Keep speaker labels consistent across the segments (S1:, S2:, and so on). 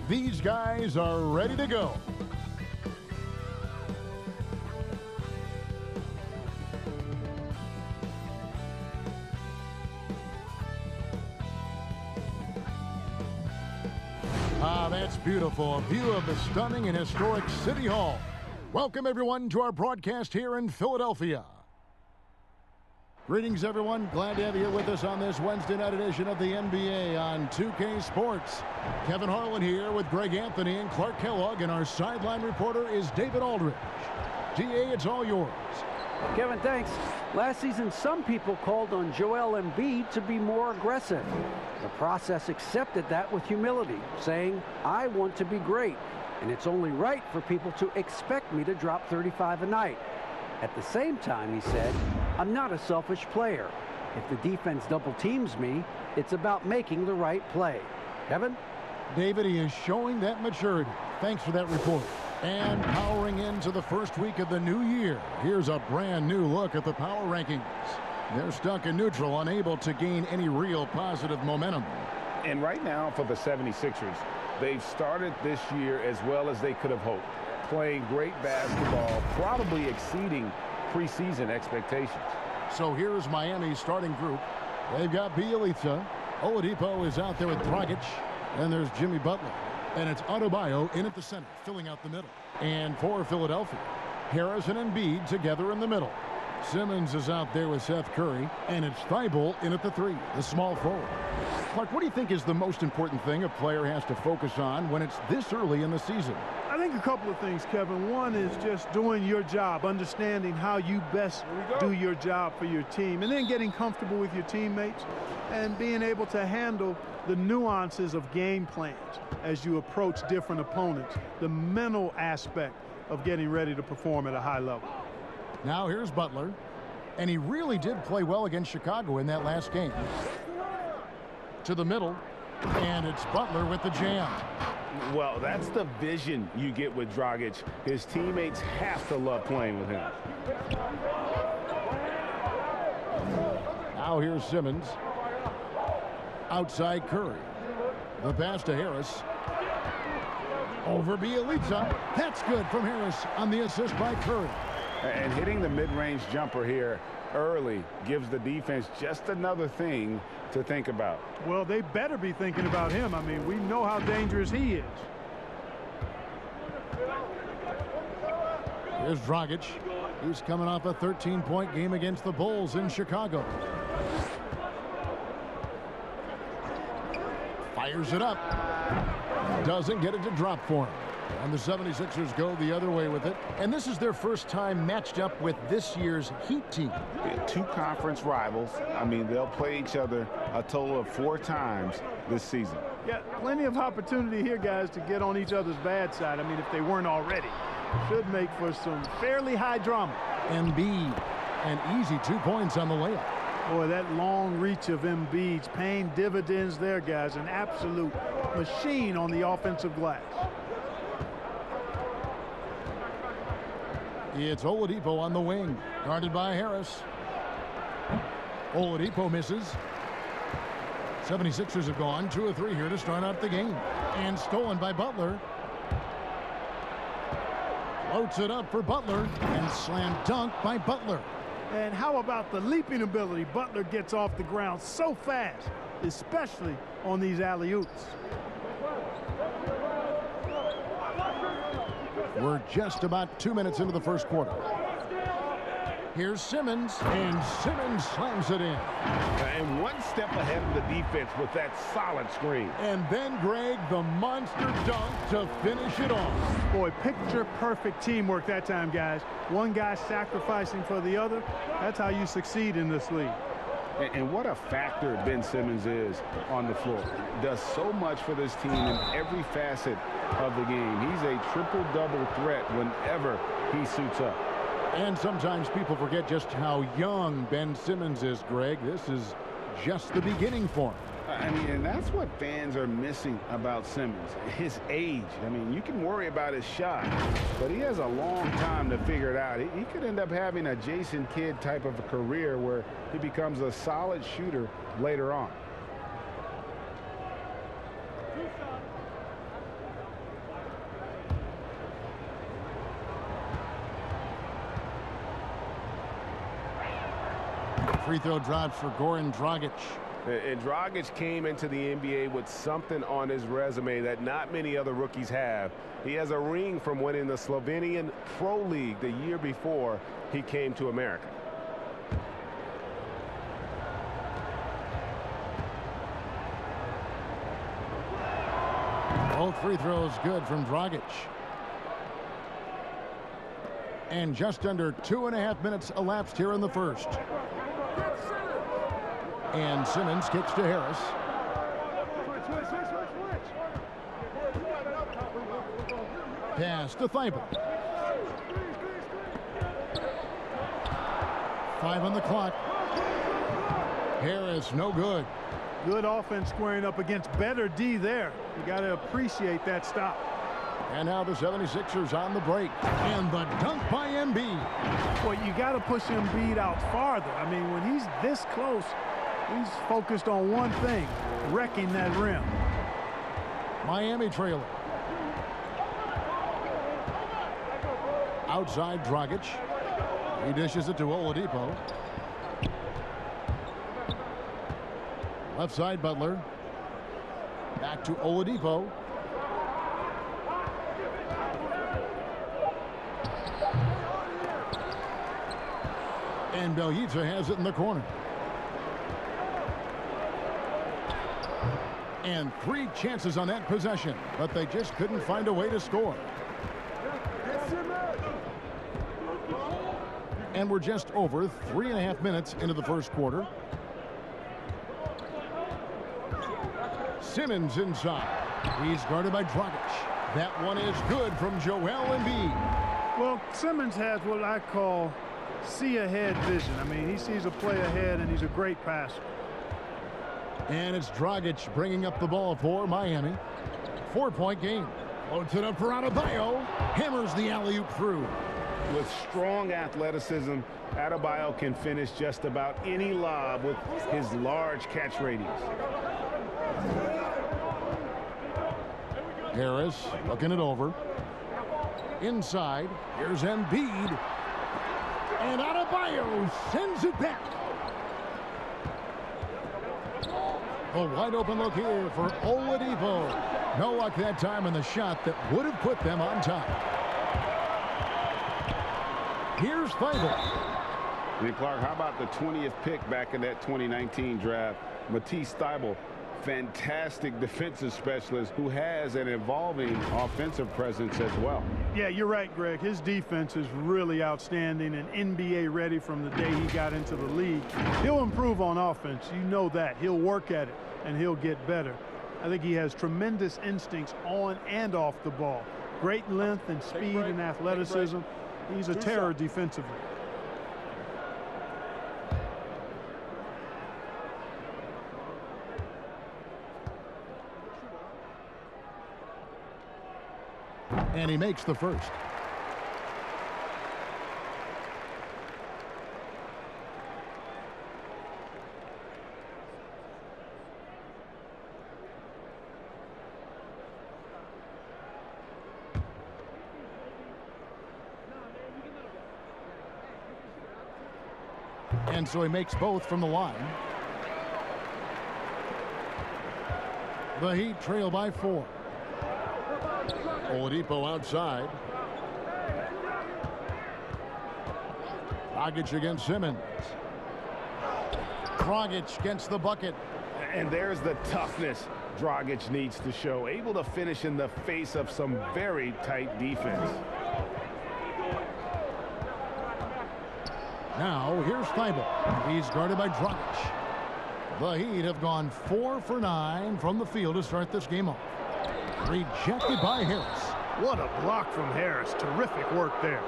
S1: These guys are ready to go. Ah, that's beautiful. A view of the stunning and historic City Hall. Welcome, everyone, to our broadcast here in Philadelphia. Greetings, everyone. Glad to have you here with us on this Wednesday night edition of the NBA on 2K Sports. Kevin Harlan here with Greg Anthony and Clark Kellogg, and our sideline reporter is David Aldridge. DA, it's all yours.
S2: Kevin, thanks. Last season, some people called on Joel Embiid to be more aggressive. The process accepted that with humility, saying, I want to be great, and it's only right for people to expect me to drop 35 a night. At the same time, he said, I'm not a selfish player. If the defense double teams me, it's about making the right play. Kevin?
S1: David, he is showing that maturity. Thanks for that report. And powering into the first week of the new year, here's a brand new look at the power rankings. They're stuck in neutral, unable to gain any real positive momentum.
S3: And right now for the 76ers, they've started this year as well as they could have hoped. Playing great basketball, probably exceeding preseason expectations.
S1: So here's Miami's starting group. They've got Bielitsa. Oladipo is out there with Dragic. And there's Jimmy Butler. And it's Adebayo in at the center, filling out the middle. And for Philadelphia, Harris and Embiid together in the middle. Simmons is out there with Seth Curry, and it's Thibault in at the three, the small forward. Clark, what do you think is the most important thing a player has to focus on when it's this early in the season?
S4: I think a couple of things, Kevin. One is just doing your job, understanding how you best do your job for your team, and then getting comfortable with your teammates and being able to handle the nuances of game plans as you approach different opponents, the mental aspect of getting ready to perform at a high level.
S1: Now here's Butler, and he really did play well against Chicago in that last game. To the middle, and it's Butler with the jam.
S3: Well, that's the vision you get with Dragic. His teammates have to love playing with him.
S1: Now here's Simmons. Outside Curry. The pass to Harris. Over Bielitsa. That's good from Harris on the assist by Curry.
S3: And hitting the mid-range jumper here early gives the defense just another thing to think about.
S4: Well, they better be thinking about him. I mean, we know how dangerous he is.
S1: Here's Dragic. He's coming off a 13-point game against the Bulls in Chicago. Fires it up. Doesn't get it to drop for him. And the 76ers go the other way with it. And this is their first time matched up with this year's Heat team.
S3: Two conference rivals. I mean, they'll play each other a total of 4 times this season.
S4: Yeah, plenty of opportunity here, guys, to get on each other's bad side. I mean, if they weren't already. Should make for some fairly high drama.
S1: Embiid, an easy 2 points on the layup.
S4: Boy, that long reach of Embiid's paying dividends there, guys. An absolute machine on the offensive glass.
S1: It's Oladipo on the wing, guarded by Harris. Oladipo misses. 76ers have gone 2 of 3 here to start out the game. And stolen by Butler. Floats it up for Butler, and slam dunk by Butler.
S4: And how about the leaping ability? Butler gets off the ground so fast, especially on these alley-oops.
S1: We're just about 2 minutes into the first quarter. Here's Simmons, and Simmons slams it in.
S3: And one step ahead of the defense with that solid screen.
S1: And then, Greg, the monster dunk to finish it off.
S4: Boy, picture-perfect teamwork that time, guys. One guy sacrificing for the other. That's how you succeed in this league.
S3: And what a factor Ben Simmons is on the floor. Does so much for this team in every facet of the game. He's a triple-double threat whenever he suits up.
S1: And sometimes people forget just how young Ben Simmons is, Greg. This is just the beginning for him.
S3: I mean, and that's what fans are missing about Simmons, his age. I mean, you can worry about his shot, but he has a long time to figure it out. He could end up having a Jason Kidd type of a career where he becomes a solid shooter later on.
S1: free throw drops for Goran Dragic.
S5: And Dragic came into the NBA with something on his resume that not many other rookies have. He has a ring from winning the Slovenian Pro League the year before he came to America.
S1: Both free throws good from Dragic. And just under 2.5 minutes elapsed here in the first. And Simmons kicks to Harris. Pass to Thibault. 5 on the clock. Harris, no good.
S4: Good offense squaring up against better D there. You got to appreciate that stop.
S1: And now the 76ers on the break. And the dunk by Embiid.
S4: Well, you got to push Embiid out farther. I mean, when he's this close, he's focused on one thing, wrecking that rim.
S1: Miami trailer. Outside Dragic. He dishes it to Oladipo. Left side Butler. Back to Oladipo. And Bjelica has it in the corner. And 3 chances on that possession, but they just couldn't find a way to score. And we're just over 3.5 minutes into the first quarter. Simmons inside. He's guarded by Dragic. That one is good from Joel Embiid.
S4: Well, Simmons has what I call see-ahead vision. I mean, he sees a play ahead, and he's a great passer.
S1: And it's Dragic bringing up the ball for Miami. 4-point game. Loads it up for Adebayo. Hammers the alley-oop through.
S3: With strong athleticism, Adebayo can finish just about any lob with his large catch radius.
S1: Harris looking it over. Inside, here's Embiid. And Adebayo sends it back. A wide open look here for Oladipo. No luck that time in the shot that would have put them on top. Here's Thibault.
S3: Hey, Clark, how about the 20th pick back in that 2019 draft? Matisse Thybulle, fantastic defensive specialist who has an evolving offensive presence as well.
S4: Yeah, you're right, Greg. His defense is really outstanding and NBA ready from the day he got into the league. He'll improve on offense. You know that. He'll work at it, and he'll get better. I think he has tremendous instincts on and off the ball. Great length and speed and athleticism. He's a terror defensively.
S1: And he makes the first. And so he makes both from the line. The Heat trail by 4. Oladipo outside. Dragic against Simmons. Dragic gets the bucket.
S3: And there's the toughness Dragic needs to show. Able to finish in the face of some very tight defense.
S1: Now here's Thibault. He's guarded by Dragic. The Heat have gone 4 for 9 from the field to start this game off. Rejected by Harris.
S4: What a block from Harris. Terrific work there.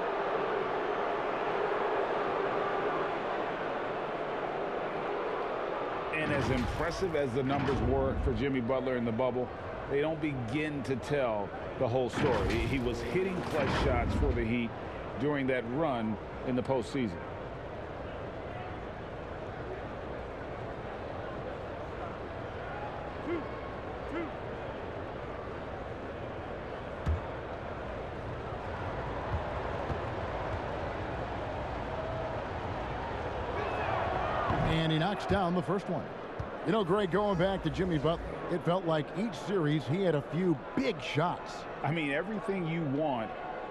S3: And as impressive as the numbers were for Jimmy Butler in the bubble, they don't begin to tell the whole story. He was hitting clutch shots for the Heat during that run in the postseason.
S1: And he knocks down the first one. You know, Greg, going back to Jimmy Butler, it felt like each series he had a few big shots.
S3: I mean, everything you want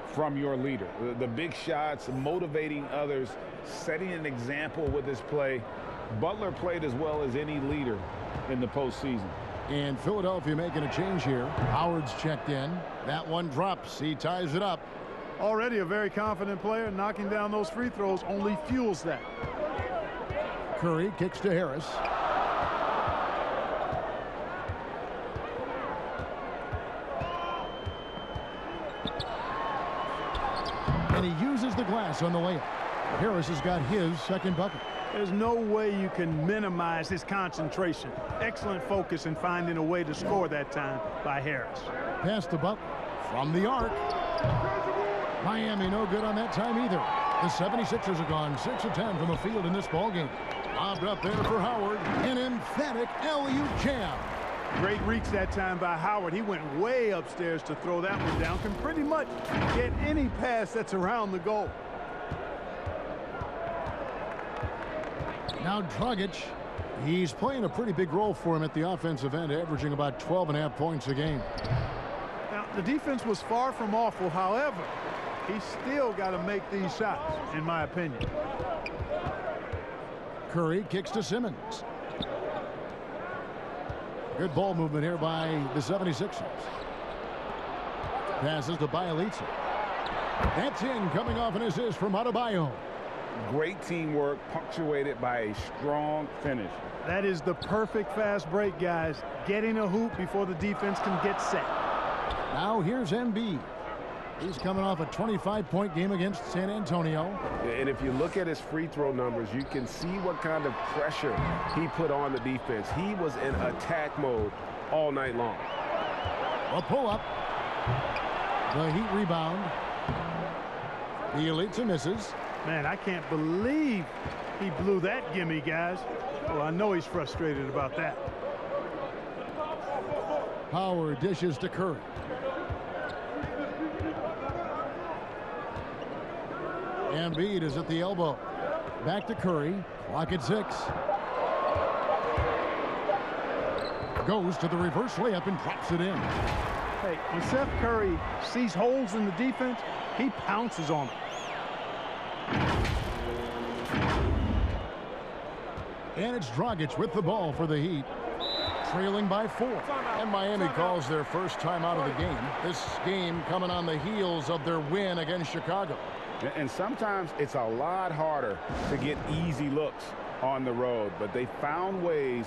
S3: from your leader. The big shots, motivating others, setting an example with his play. Butler played as well as any leader in the postseason.
S1: And Philadelphia making a change here. Howard's checked in. That one drops. He ties it up.
S4: Already a very confident player. Knocking down those free throws only fuels that.
S1: Curry kicks to Harris. And he uses the glass on the layup. Harris has got his second bucket.
S4: There's no way you can minimize his concentration. Excellent focus in finding a way to score that time by Harris.
S1: Pass to Butler from the arc. Miami no good on that time either. The 76ers have gone 6 of 10 from the field in this ballgame. Lobbed up there for Howard. An emphatic alley-oop jam.
S4: Great reach that time by Howard. He went way upstairs to throw that one down. Can pretty much get any pass that's around the goal.
S1: Now Dragic, he's playing a pretty big role for him at the offensive end, averaging about 12.5 points a game.
S4: Now, the defense was far from awful. However, he's still got to make these shots, in my opinion.
S1: Curry kicks to Simmons. Good ball movement here by the 76ers. Passes to Bielitsa. That's in, coming off an assist from Adebayo.
S3: Great teamwork, punctuated by a strong finish.
S4: That is the perfect fast break, guys. Getting a hoop before the defense can get set.
S1: Now here's Embiid. He's coming off a 25-point game against San Antonio.
S5: And if you look at his free throw numbers, you can see what kind of pressure he put on the defense. He was in attack mode all night long.
S1: A pull-up. The Heat rebound. Bielitsa misses.
S4: Man, I can't believe he blew that gimme, guys. Well, I know he's frustrated about that.
S1: Howard dishes to Curry. Embiid is at the elbow. Back to Curry. Clock at 6. Goes to the reverse layup and drops it in.
S4: Hey, when Seth Curry sees holes in the defense, he pounces on them.
S1: And it's Dragic with the ball for the Heat. Trailing by 4. And Miami calls their first time out of the game. This game coming on the heels of their win against Chicago.
S3: And sometimes it's a lot harder to get easy looks on the road, but they found ways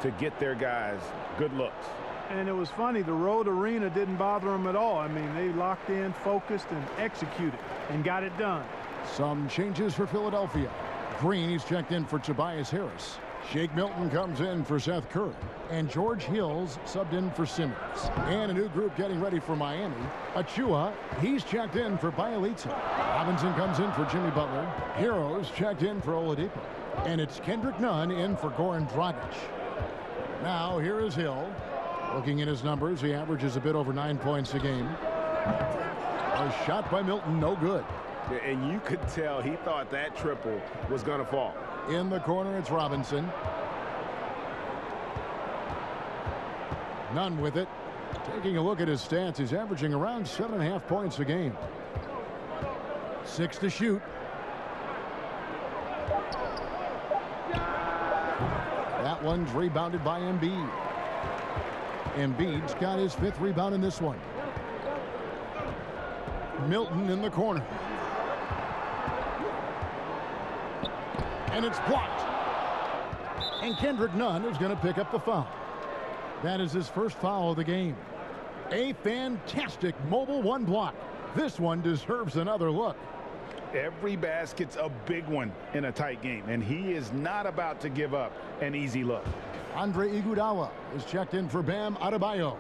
S3: to get their guys good looks.
S4: And it was funny, the road arena didn't bother them at all. I mean, they locked in, focused, and executed, and got it done.
S1: Some changes for Philadelphia. Green, he's checked in for Tobias Harris. Shake Milton comes in for Seth Curry. And George Hill's subbed in for Simmons. And a new group getting ready for Miami. Achua, he's checked in for Bielitsa. Robinson comes in for Jimmy Butler. Heroes checked in for Oladipo. And it's Kendrick Nunn in for Goran Dragic. Now here is Hill. Looking at his numbers, he averages a bit over 9 points a game. A shot by Milton, no good.
S5: And you could tell he thought that triple was going to fall.
S1: In the corner, it's Robinson. Nunn with it. Taking a look at his stats, he's averaging around 7.5 points a game. 6 to shoot. That one's rebounded by Embiid. Embiid's got his 5th rebound in this one. Milton in the corner. And it's blocked. And Kendrick Nunn is going to pick up the foul. That is his first foul of the game. A fantastic mobile one block. This one deserves another look.
S3: Every basket's a big one in a tight game, and he is not about to give up an easy look.
S1: Andre Iguodala is checked in for Bam Adebayo.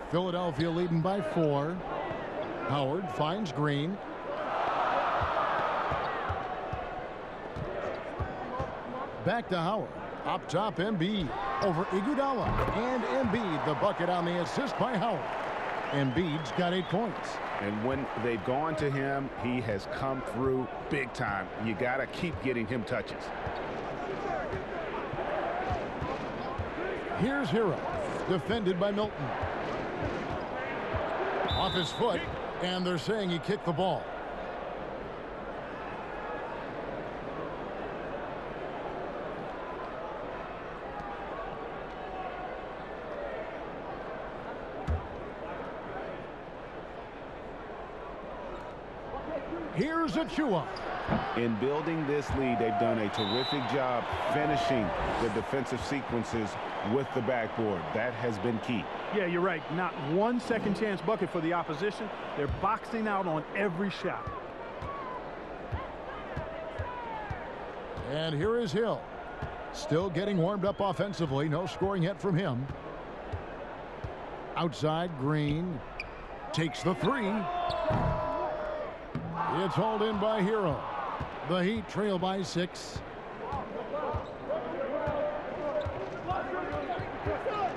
S1: Philadelphia leading by 4. Howard finds Green. Back to Howard. Up top, Embiid over Iguodala. And Embiid, the bucket on the assist by Howard. Embiid's got 8 points.
S3: And when they've gone to him, he has come through big time. You got to keep getting him touches.
S1: Here's Hero, defended by Milton. Off his foot, and they're saying he kicked the ball. Here's Achua.
S3: In building this lead, they've done a terrific job finishing the defensive sequences with the backboard. That has been key.
S4: Yeah, you're right. Not one second chance bucket for the opposition. They're boxing out on every shot.
S1: And here is Hill. Still getting warmed up offensively. No scoring yet from him. Outside, Green takes the three. It's hauled in by Hero. The Heat trail by 6.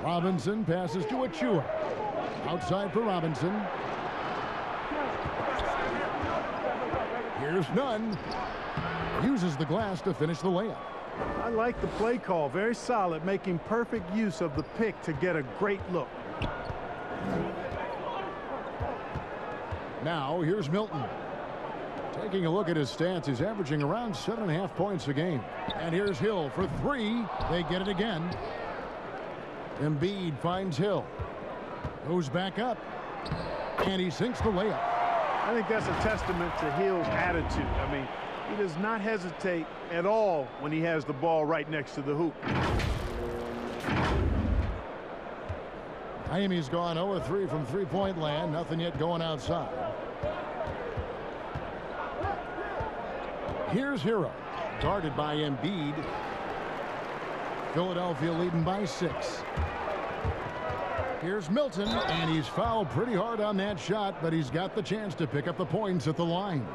S1: Robinson passes to Achua. Outside for Robinson. Here's Nunn. Uses the glass to finish the layup.
S4: I like the play call. Very solid, making perfect use of the pick to get a great look.
S1: Now here's Milton. Taking a look at his stats, he's averaging around 7.5 points a game. And here's Hill for 3. They get it again. Embiid finds Hill. Goes back up. And he sinks the layup.
S4: I think that's a testament to Hill's attitude. I mean, he does not hesitate at all when he has the ball right next to the hoop.
S1: Miami's gone 0-3 from three-point land. Nothing yet going outside. Here's Hero, guarded by Embiid. Philadelphia leading by 6. Here's Milton, and he's fouled pretty hard on that shot, but he's got the chance to pick up the points at the line.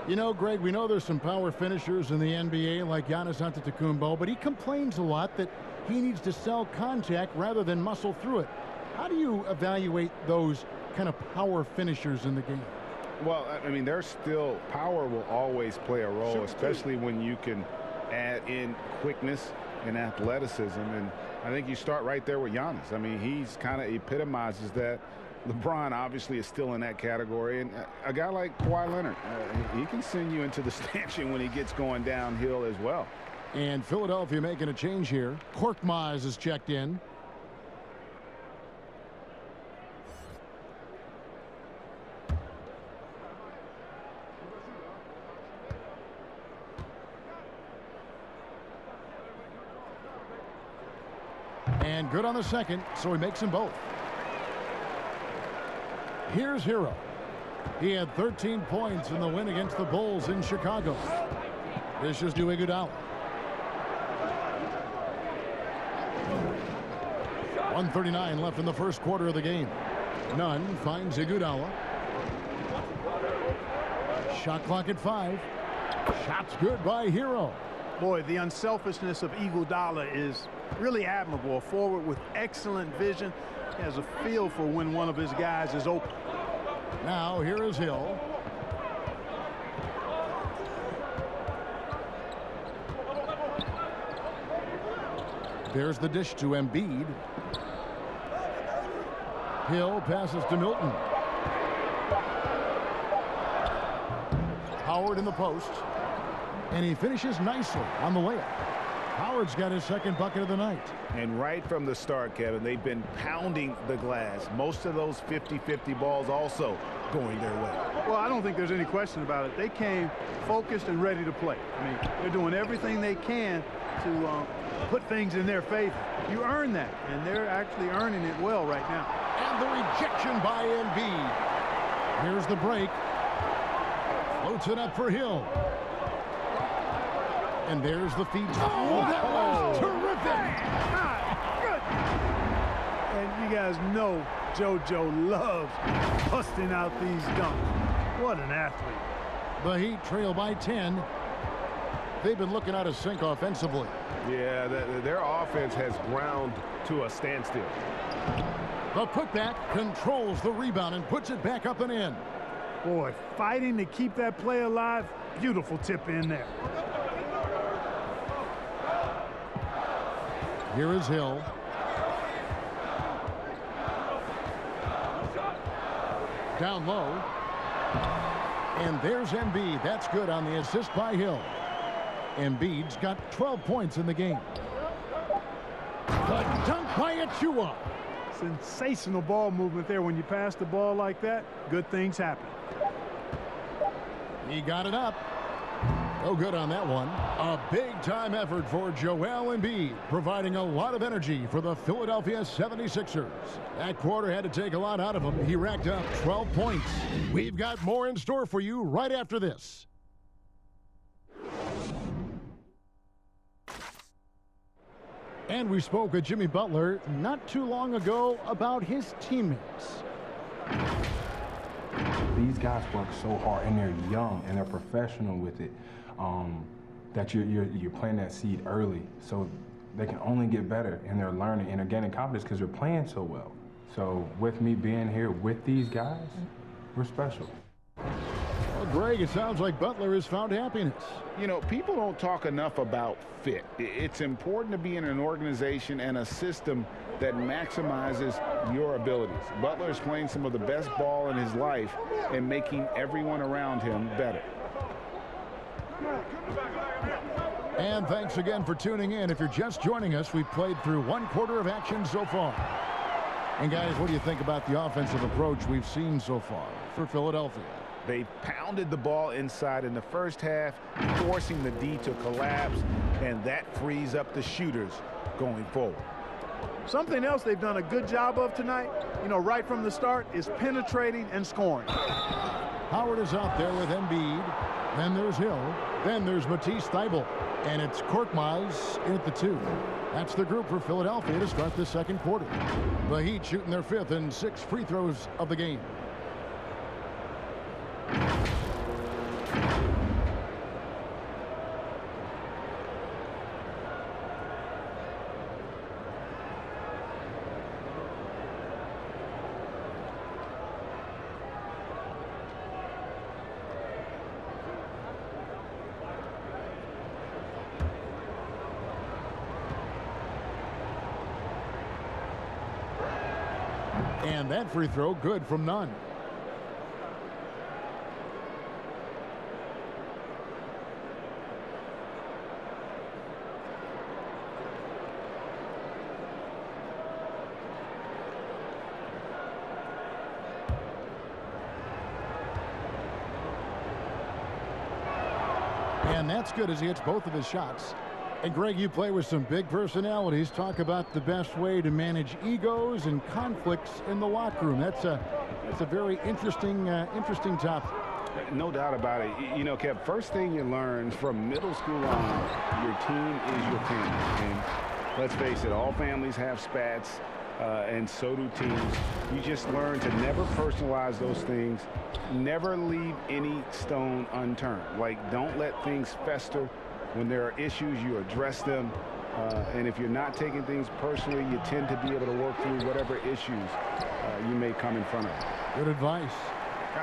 S1: You know, Greg, we know there's some power finishers in the NBA like Giannis Antetokounmpo, but he complains a lot that he needs to sell contact rather than muscle through it. How do you evaluate those kind of power finishers in the game?
S3: Well, I mean, there's still power will always play a role, especially when you can add in quickness and athleticism. And I think you start right there with Giannis. I mean, he's kind of epitomizes that. LeBron obviously is still in that category. And a guy like Kawhi Leonard, he can send you into the stanchion when he gets going downhill as well.
S1: And Philadelphia making a change here. Korkmaz is checked in. And good on the second, so he makes them both. Here's Hero. He had 13 points in the win against the Bulls in Chicago. This is to Iguodala. 1:39 left in the first quarter of the game. Nunn finds Iguodala. Shot clock at 5. Shots good by Hero.
S4: Boy, the unselfishness of Iguodala is really admirable. A forward with excellent vision. He has a feel for when one of his guys is open.
S1: Now here is Hill. There's the dish to Embiid. Hill passes to Milton. Howard in the post. And he finishes nicely on the layup. Howard's got his second bucket of the night.
S3: And right from the start, Kevin, they've been pounding the glass. Most of those 50-50 balls also going their way.
S4: Well, I don't think there's any question about it. They came focused and ready to play. I mean, they're doing everything they can to put things in their favor. You earn that, and they're actually earning it well right now.
S1: And the rejection by Embiid. Here's the break. Floats it up for Hill. And there's the feed. Oh, that was terrific!
S4: Good. And you guys know JoJo loves busting out these dunks. What an athlete.
S1: The Heat trail by 10. they've been looking out of sync offensively.
S5: Yeah, their offense has ground to a standstill.
S1: The putback controls the rebound and puts it back up and in.
S4: Boy, fighting to keep that play alive. Beautiful tip in there.
S1: Here is Hill. Down low. And there's Embiid. That's good on the assist by Hill. Embiid's got 12 points in the game. The dunk by Achua.
S4: Sensational ball movement there. When you pass the ball like that, good things happen.
S1: He got it up. No good on that one. A big-time effort for Joel Embiid, providing a lot of energy for the Philadelphia 76ers. That quarter had to take a lot out of him. He racked up 12 points. We've got more in store for you right after this. And we spoke with Jimmy Butler not too long ago about his teammates.
S6: These guys work so hard, and they're young, and they're professional with it, that you're planting that seed early, so they can only get better, and they're learning, and they're gaining confidence because they're playing so well. So with me being here with these guys, we're special.
S1: Well, Greg, it sounds like Butler has found happiness.
S3: You know, people don't talk enough about fit. It's important to be in an organization and a system that maximizes your abilities. Butler is playing some of the best ball in his life and making everyone around him better.
S1: And thanks again for tuning in. If you're just joining us, we've played through one quarter of action so far. And guys, what do you think about the offensive approach we've seen so far for Philadelphia?
S3: They pounded the ball inside in the first half, forcing the D to collapse, and that frees up the shooters going forward.
S4: Something else they've done a good job of tonight, you know, right from the start, is penetrating and scoring.
S1: Howard is out there with Embiid. Then there's Hill. Then there's Matisse Thybulle. And it's Korkmaz in at the 2. That's the group for Philadelphia to start the second quarter. The Heat shooting their 5th and 6th free throws of the game. And that free throw good from none. And that's good as he hits both of his shots. And Greg, you play with some big personalities. Talk about the best way to manage egos and conflicts in the locker room. That's a very interesting topic.
S3: No doubt about it. You know, Kev, first thing you learn from middle school on, your team is your family. And let's face it, all families have spats, and so do teams. You just learn to never personalize those things. Never leave any stone unturned. Like, don't let things fester. When there are issues, you address them. And if you're not taking things personally, you tend to be able to work through whatever issues you may come in front of.
S1: Good advice.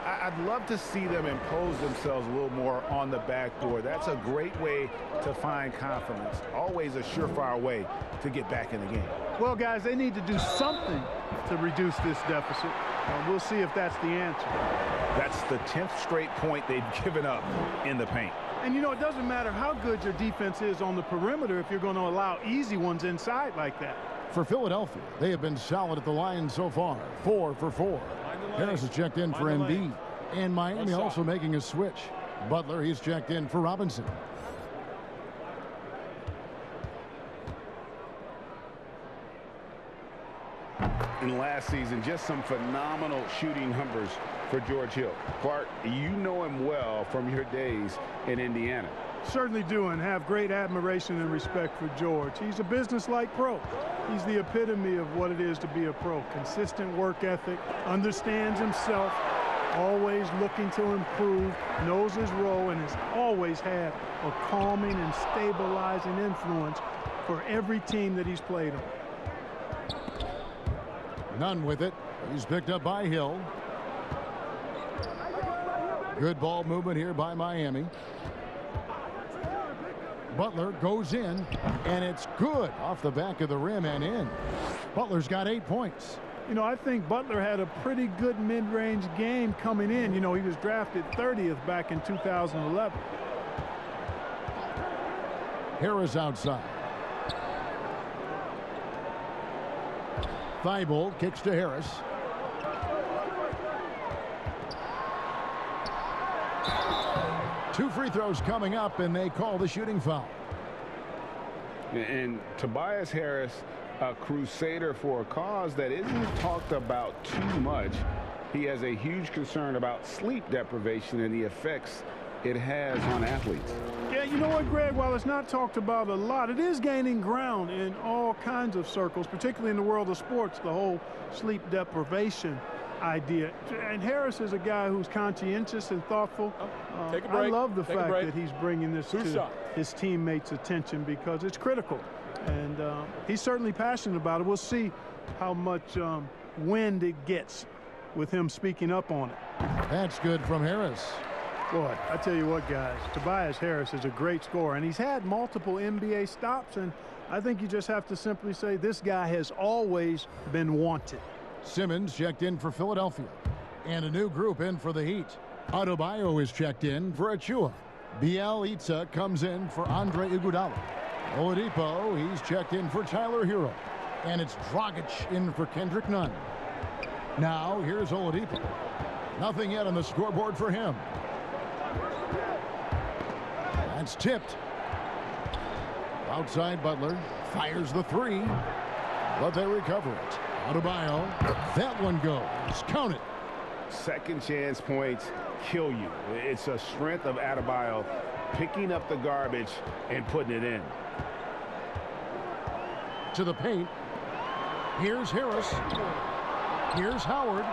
S3: I'd love to see them impose themselves a little more on the backboard. That's a great way to find confidence. Always a surefire way to get back in the game.
S4: Well, guys, they need to do something to reduce this deficit. We'll see if that's the answer.
S3: That's the 10th straight point they've given up in the paint.
S4: And, you know, it doesn't matter how good your defense is on the perimeter if you're going to allow easy ones inside like that.
S1: For Philadelphia, they have been solid at the line so far. 4 for 4. Harris has checked in for Embiid. And Miami also making a switch. Butler, he's checked in for Robinson.
S3: In last season, just some phenomenal shooting numbers for George Hill. Clark, you know him well from your days in Indiana.
S4: Certainly do, and have great admiration and respect for George. He's a business-like pro. He's the epitome of what it is to be a pro. Consistent work ethic, understands himself, always looking to improve, knows his role, and has always had a calming and stabilizing influence for every team that he's played on.
S1: None with it. He's picked up by Hill. Good ball movement here by Miami. Butler goes in, and it's good off the back of the rim and in. Butler's got 8 points.
S4: You know, I think Butler had a pretty good mid-range game coming in. You know, he was drafted 30th back in 2011.
S1: Harris outside. Thibault kicks to Harris. Two free throws coming up, and they call the shooting foul.
S3: And Tobias Harris, a crusader for a cause that isn't talked about too much. He has a huge concern about sleep deprivation and the effects it has on athletes.
S4: Yeah, you know what, Greg? While it's not talked about a lot, it is gaining ground in all kinds of circles, particularly in the world of sports, the whole sleep deprivation idea. And Harris is a guy who's conscientious and thoughtful.
S7: Take a break.
S4: I love the
S7: Take a
S4: fact
S7: break.
S4: that he's bringing this
S7: Two
S4: to
S7: shots.
S4: his teammates' attention because it's critical. And he's certainly passionate about it. We'll see how much wind it gets with him speaking up on it.
S1: That's good from Harris.
S4: Boy, I tell you what, guys, Tobias Harris is a great scorer, and he's had multiple NBA stops, and I think you just have to simply say this guy has always been wanted.
S1: Simmons checked in for Philadelphia. And a new group in for the Heat. Adebayo is checked in for Achua. Bielitsa comes in for Andre Iguodala. Oladipo, he's checked in for Tyler Hero. And it's Dragic in for Kendrick Nunn. Now, here's Oladipo. Nothing yet on the scoreboard for him. That's tipped. Outside Butler. Fires the three. But they recover it. Adebayo. That one goes. Count it.
S3: Second chance points kill you. It's a strength of Adebayo picking up the garbage and putting it in.
S1: To the paint. Here's Harris. Here's Howard.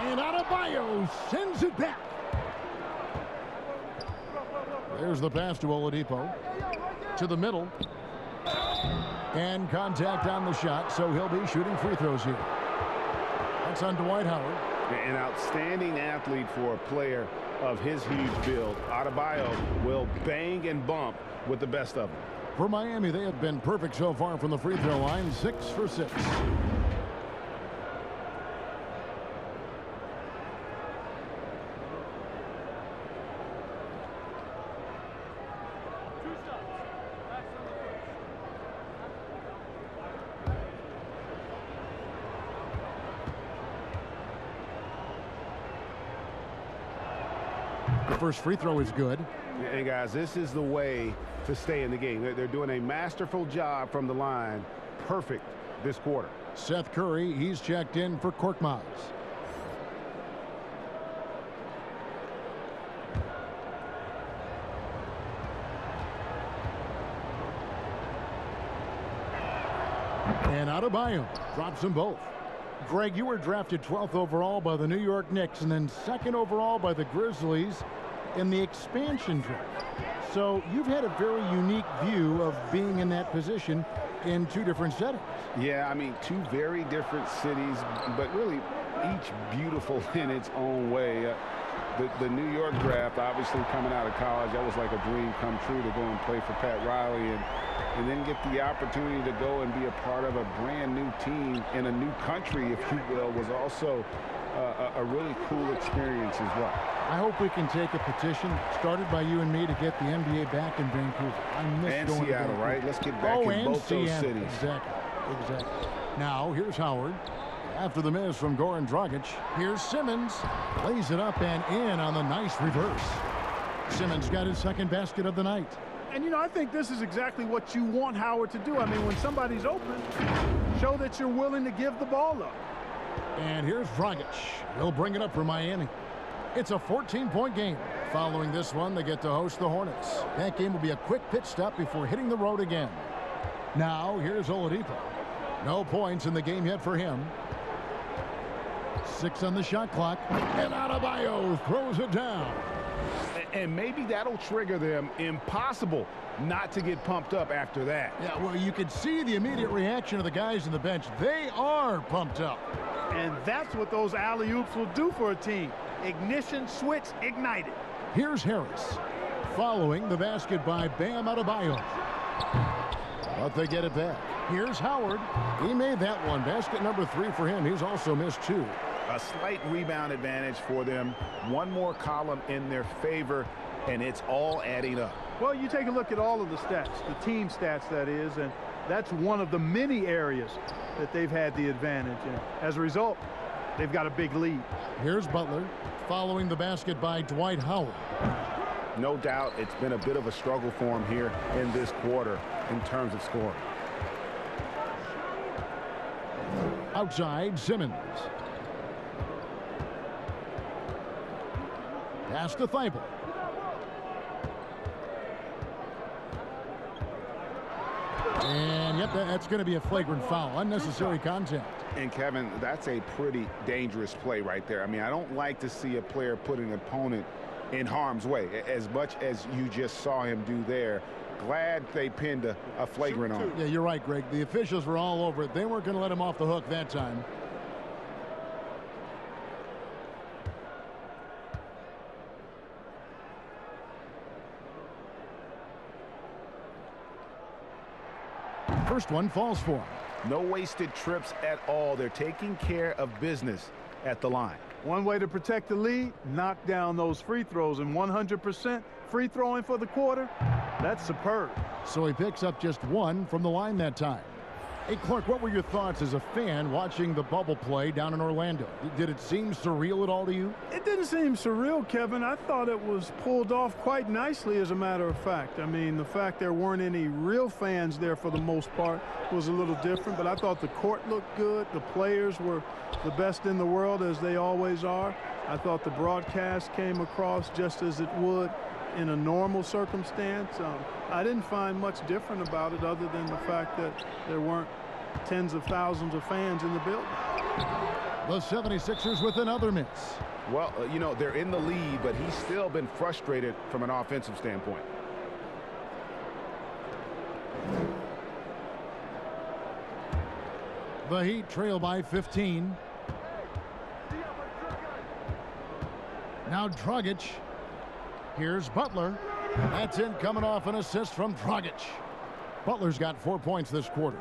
S1: And Adebayo sends it back. There's the pass to Oladipo. To the middle. And contact on the shot, so he'll be shooting free throws here. That's on Dwight Howard.
S3: An outstanding athlete for a player of his huge build. Adebayo will bang and bump with the best of them.
S1: For Miami, they have been perfect so far from the free throw line, 6 for 6. The first free throw is good.
S3: And guys, this is the way to stay in the game. They're doing a masterful job from the line. Perfect this quarter.
S1: Seth Curry, he's checked in for Korkmaz. And Adebayo drops them both. Greg, you were drafted 12th overall by the New York Knicks and then 2nd overall by the Grizzlies in the expansion draft. So you've had a very unique view of being in that position in 2 different settings.
S3: Yeah, I mean, 2 very different cities, but really each beautiful in its own way. The New York draft, obviously coming out of college, that was like a dream come true to go and play for Pat Riley and then get the opportunity to go and be a part of a brand new team in a new country, if you will, was also a really cool experience as well.
S1: I hope we can take a petition started by you and me to get the NBA back in Vancouver. I miss
S3: And
S1: going
S3: Seattle,
S1: to Vancouver.
S3: right? Let's get back in both those cities.
S1: Exactly. Now, here's Howard. After the miss from Goran Dragic, here's Simmons. Lays it up and in on the nice reverse. Simmons got his 2nd basket of the night.
S4: And, you know, I think this is exactly what you want Howard to do. I mean, when somebody's open, show that you're willing to give the ball up.
S1: And here's Dragic. He'll bring it up for Miami. It's a 14-point game. Following this one, they get to host the Hornets. That game will be a quick pit stop before hitting the road again. Now, here's Oladipo. No points in the game yet for him. 6 on the shot clock. And Adebayo throws it down.
S3: And maybe that'll trigger them. Impossible not to get pumped up after that.
S1: Yeah, well, you could see the immediate reaction of the guys on the bench. They are pumped up.
S4: And that's what those alley-oops will do for a team. Ignition switch ignited.
S1: Here's Harris. Following the basket by Bam Adebayo. But they get it back. Here's Howard. He made that one. Basket number 3 for him. He's also missed 2.
S3: A slight rebound advantage for them. One more column in their favor, and it's all adding up.
S4: Well, you take a look at all of the stats, the team stats, that is, and that's one of the many areas that they've had the advantage. And as a result, they've got a big lead.
S1: Here's Butler. Following the basket by Dwight Howard.
S3: No doubt it's been a bit of a struggle for him here in this quarter in terms of scoring.
S1: Outside, Simmons. Pass to Thibault. And, yep, that's going to be a flagrant foul. Unnecessary contact.
S3: And, Kevin, that's a pretty dangerous play right there. I mean, I don't like to see a player put an opponent in harm's way, as much as you just saw him do there. Glad they pinned a flagrant on him.
S1: Yeah, you're right, Greg. The officials were all over it. They weren't going to let him off the hook that time. First one falls for him.
S3: No wasted trips at all. They're taking care of business at the line.
S4: One way to protect the lead, knock down those free throws, and 100% free throwing for the quarter, that's superb.
S1: So he picks up just 1 from the line that time. Hey, Clark, what were your thoughts as a fan watching the bubble play down in Orlando? Did it seem surreal at all to you?
S4: It didn't seem surreal, Kevin. I thought it was pulled off quite nicely, as a matter of fact. I mean, the fact there weren't any real fans there for the most part was a little different, but I thought the court looked good. The players were the best in the world, as they always are. I thought the broadcast came across just as it would in a normal circumstance. I didn't find much different about it other than the fact that there weren't tens of thousands of fans in the building.
S1: The 76ers with another miss.
S3: Well, you know, they're in the lead, but he's still been frustrated from an offensive standpoint.
S1: The Heat trail by 15. Now Dragic. Here's Butler. That's in, coming off an assist from Dragic. Butler's got 4 points this quarter.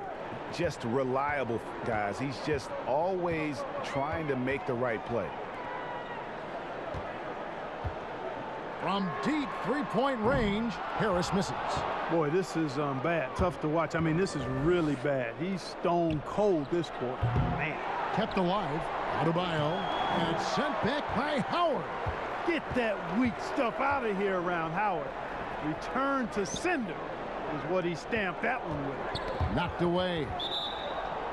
S3: Just reliable, guys. He's just always trying to make the right play.
S1: From deep three-point range, Harris misses.
S4: Boy, this is bad. Tough to watch. I mean, this is really bad. He's stone cold this quarter. Man.
S1: Kept alive. Adebayo. And it's sent back by Howard.
S4: Get that weak stuff out of here around Howard. Return to sender is what he stamped that one with.
S1: Knocked away.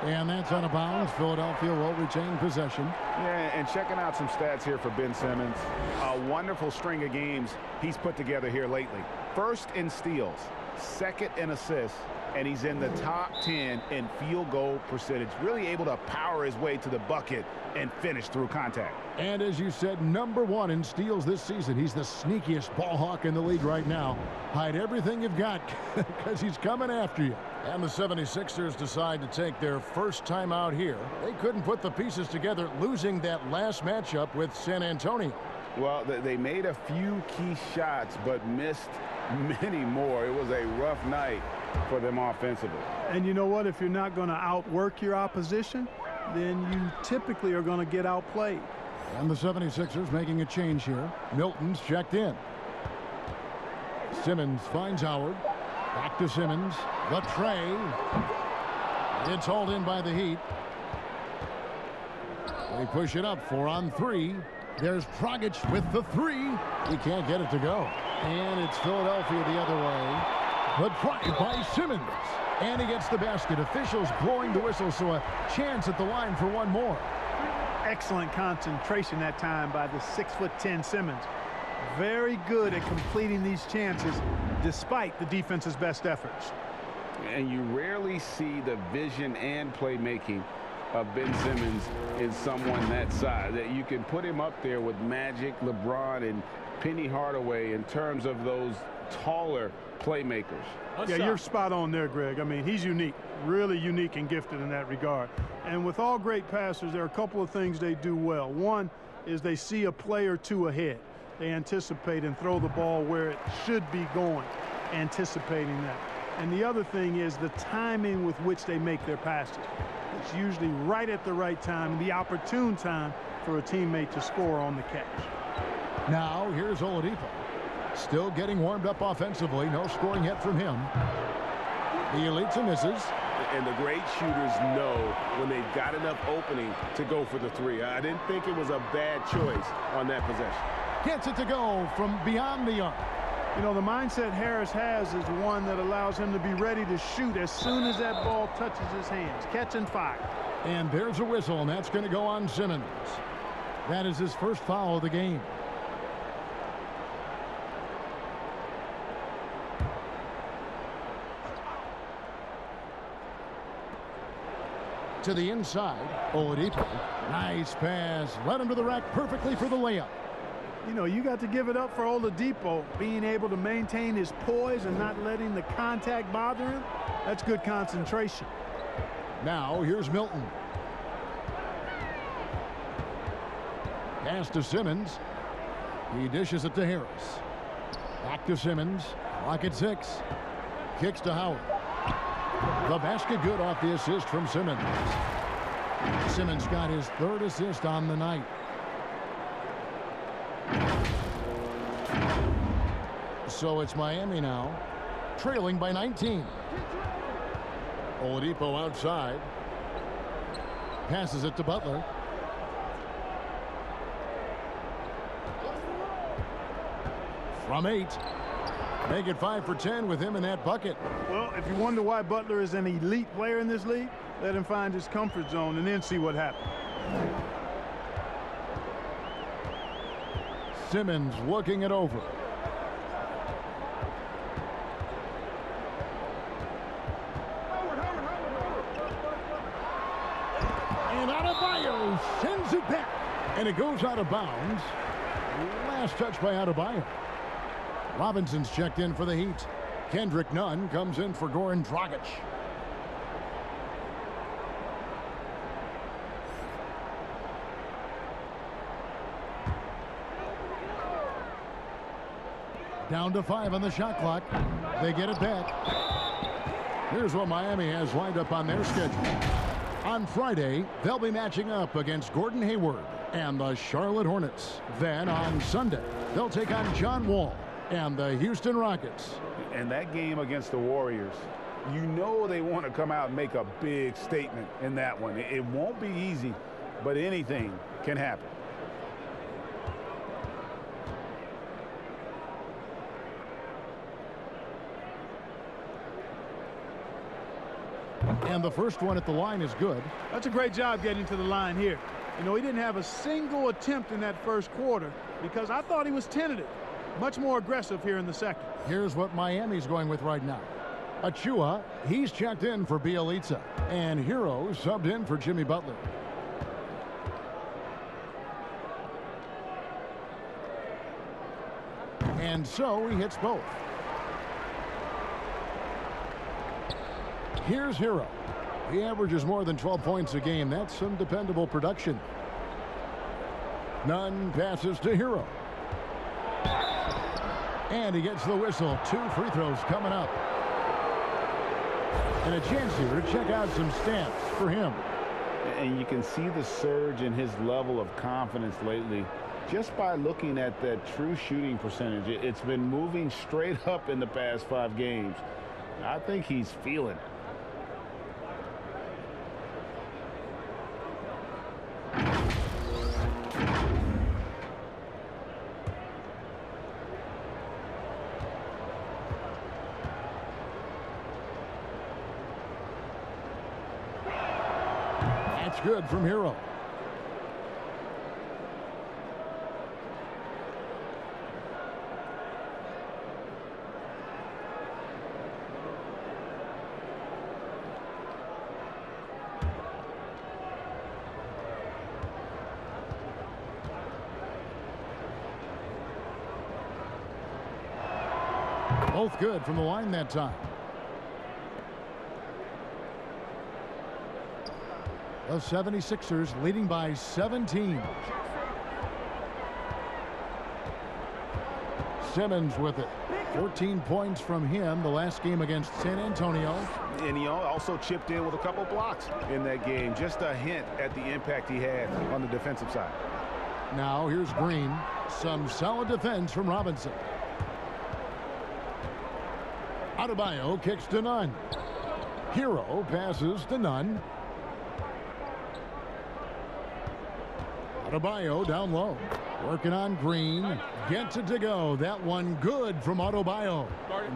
S1: And that's out of bounds. Philadelphia will retain possession.
S3: Yeah, and checking out some stats here for Ben Simmons. A wonderful string of games he's put together here lately. First in steals, second in assists, and he's in the top 10 in field goal percentage. Really able to power his way to the bucket and finish through contact.
S1: And as you said, #1 in steals this season. He's the sneakiest ball hawk in the league right now. Hide everything you've got because he's coming after you. And the 76ers decide to take their first time out here. They couldn't put the pieces together, losing that last matchup with San Antonio.
S3: Well, they made a few key shots, but missed many more. It was a rough night for them offensively.
S4: And you know what? If you're not going to outwork your opposition, then you typically are going to get outplayed.
S1: And the 76ers making a change here. Milton's checked in. Simmons finds Howard. Back to Simmons. The tray. It's hauled in by the Heat. They push it up 4 on 3. There's Dragic with the 3. He can't get it to go. And it's Philadelphia the other way. The try by Simmons. And he gets the basket. Officials blowing the whistle, so a chance at the line for one more.
S4: Excellent concentration that time by the 6'10" Simmons. Very good at completing these chances despite the defense's best efforts.
S3: And you rarely see the vision and playmaking of Ben Simmons in someone that size. That you can put him up there with Magic, LeBron, and Penny Hardaway in terms of those taller playmakers.
S4: Yeah, you're spot on there, Greg. I mean, he's unique, really unique and gifted in that regard. And with all great passers, there are a couple of things they do well. One is they see a play or two ahead. They anticipate and throw the ball where it should be going, anticipating that. And the other thing is the timing with which they make their passes. It's usually right at the right time, the opportune time for a teammate to score on the catch.
S1: Now, here's Oladipo. Still getting warmed up offensively. No scoring yet from him. Bielitsa misses.
S5: And the great shooters know when they've got enough opening to go for the three. I didn't think it was a bad choice on that possession.
S1: Gets it to go from beyond the arc.
S4: You know, the mindset Harris has is one that allows him to be ready to shoot as soon as that ball touches his hands. Catch and fire.
S1: And there's a whistle, and that's going to go on Simmons. That is his first foul of the game. To the inside, Oladipo. Nice pass. Led him to the rack perfectly for the layup.
S4: You know, you got to give it up for Oladipo being able to maintain his poise and not letting the contact bother him. That's good concentration.
S1: Now, here's Milton. Pass to Simmons. He dishes it to Harris. Back to Simmons. Clock at 6. Kicks to Howard. The basket good off the assist from Simmons. Simmons got his third assist on the night. So it's Miami now, trailing by 19. Oladipo outside. Passes it to Butler. From 8. Make it 5 for 10 with him in that bucket.
S4: Well, if you wonder why Butler is an elite player in this league, let him find his comfort zone and then see what happens.
S1: Simmons looking it over. And Adebayo sends it back. And it goes out of bounds. Last touch by Adebayo. Robinson's checked in for the Heat. Kendrick Nunn comes in for Goran Dragic. Down to 5 on the shot clock. They get it back. Here's what Miami has lined up on their schedule. On Friday, they'll be matching up against Gordon Hayward and the Charlotte Hornets. Then on Sunday, they'll take on John Wall and the Houston Rockets.
S3: And that game against the Warriors, you know they want to come out and make a big statement in that one. It won't be easy, but anything can happen.
S1: And the first one at the line is good.
S4: That's a great job getting to the line here. You know, he didn't have a single attempt in that first quarter because I thought he was tentative. Much more aggressive here in the second.
S1: Here's what Miami's going with right now. Achua, he's checked in for Bielitsa. And Hero subbed in for Jimmy Butler. And so he hits both. Here's Hero. He averages more than 12 points a game. That's some dependable production. Nunn passes to Hero. And he gets the whistle. 2 free throws coming up. And a chance here to check out some stats for him.
S3: And you can see the surge in his level of confidence lately just by looking at that true shooting percentage. It's been moving straight up in the past 5 games. I think he's feeling it.
S1: Good from Hero. Both good from the line that time. The 76ers leading by 17. Simmons with it. 14 points from him the last game against San Antonio.
S3: And he also chipped in with a couple blocks in that game. Just a hint at the impact he had on the defensive side.
S1: Now here's Green. Some solid defense from Robinson. Adebayo kicks to Nunn. Hero passes to Nunn. Adebayo down low. Working on Green. Gets it to go. That one good from Adebayo.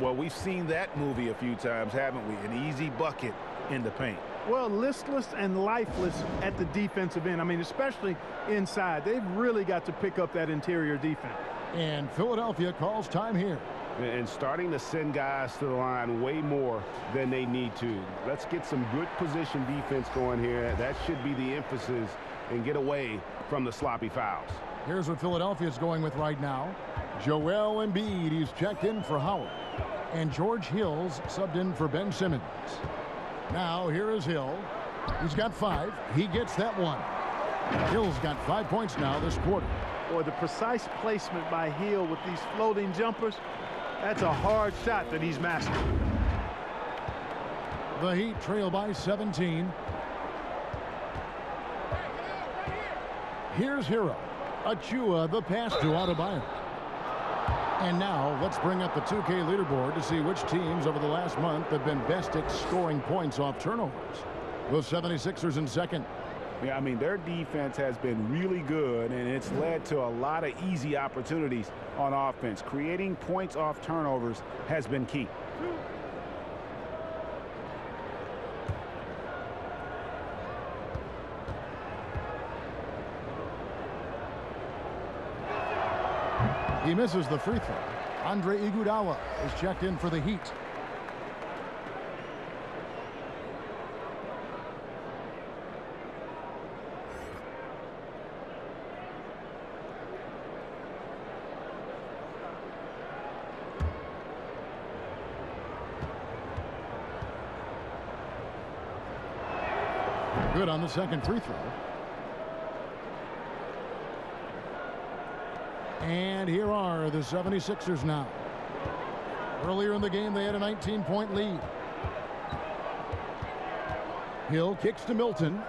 S3: Well, we've seen that movie a few times, haven't we? An easy bucket in the paint.
S4: Well, listless and lifeless at the defensive end. I mean, especially inside. They've really got to pick up that interior defense.
S1: And Philadelphia calls time here.
S3: And starting to send guys to the line way more than they need to. Let's get some good position defense going here. That should be the emphasis, and get away from the sloppy fouls.
S1: Here's what Philadelphia is going with right now. Joel Embiid, he's checked in for Howard. And George Hill's subbed in for Ben Simmons. Now here is Hill. He's got 5. He gets that one. Hill's got 5 points now this quarter.
S4: Or the precise placement by Hill with these floating jumpers. That's a hard shot that he's mastered.
S1: The Heat trail by 17. Here's Hero. Achua, the pass to Adebayo. And now let's bring up the 2K leaderboard to see which teams over the last month have been best at scoring points off turnovers. The 76ers in second.
S3: Yeah, I mean, their defense has been really good, and it's led to a lot of easy opportunities on offense. Creating points off turnovers has been key.
S1: He misses the free throw. Andre Iguodala is checked in for the Heat. Good on the second free throw. And here are the 76ers now. Earlier in the game, they had a 19-point lead. Hill kicks to Milton.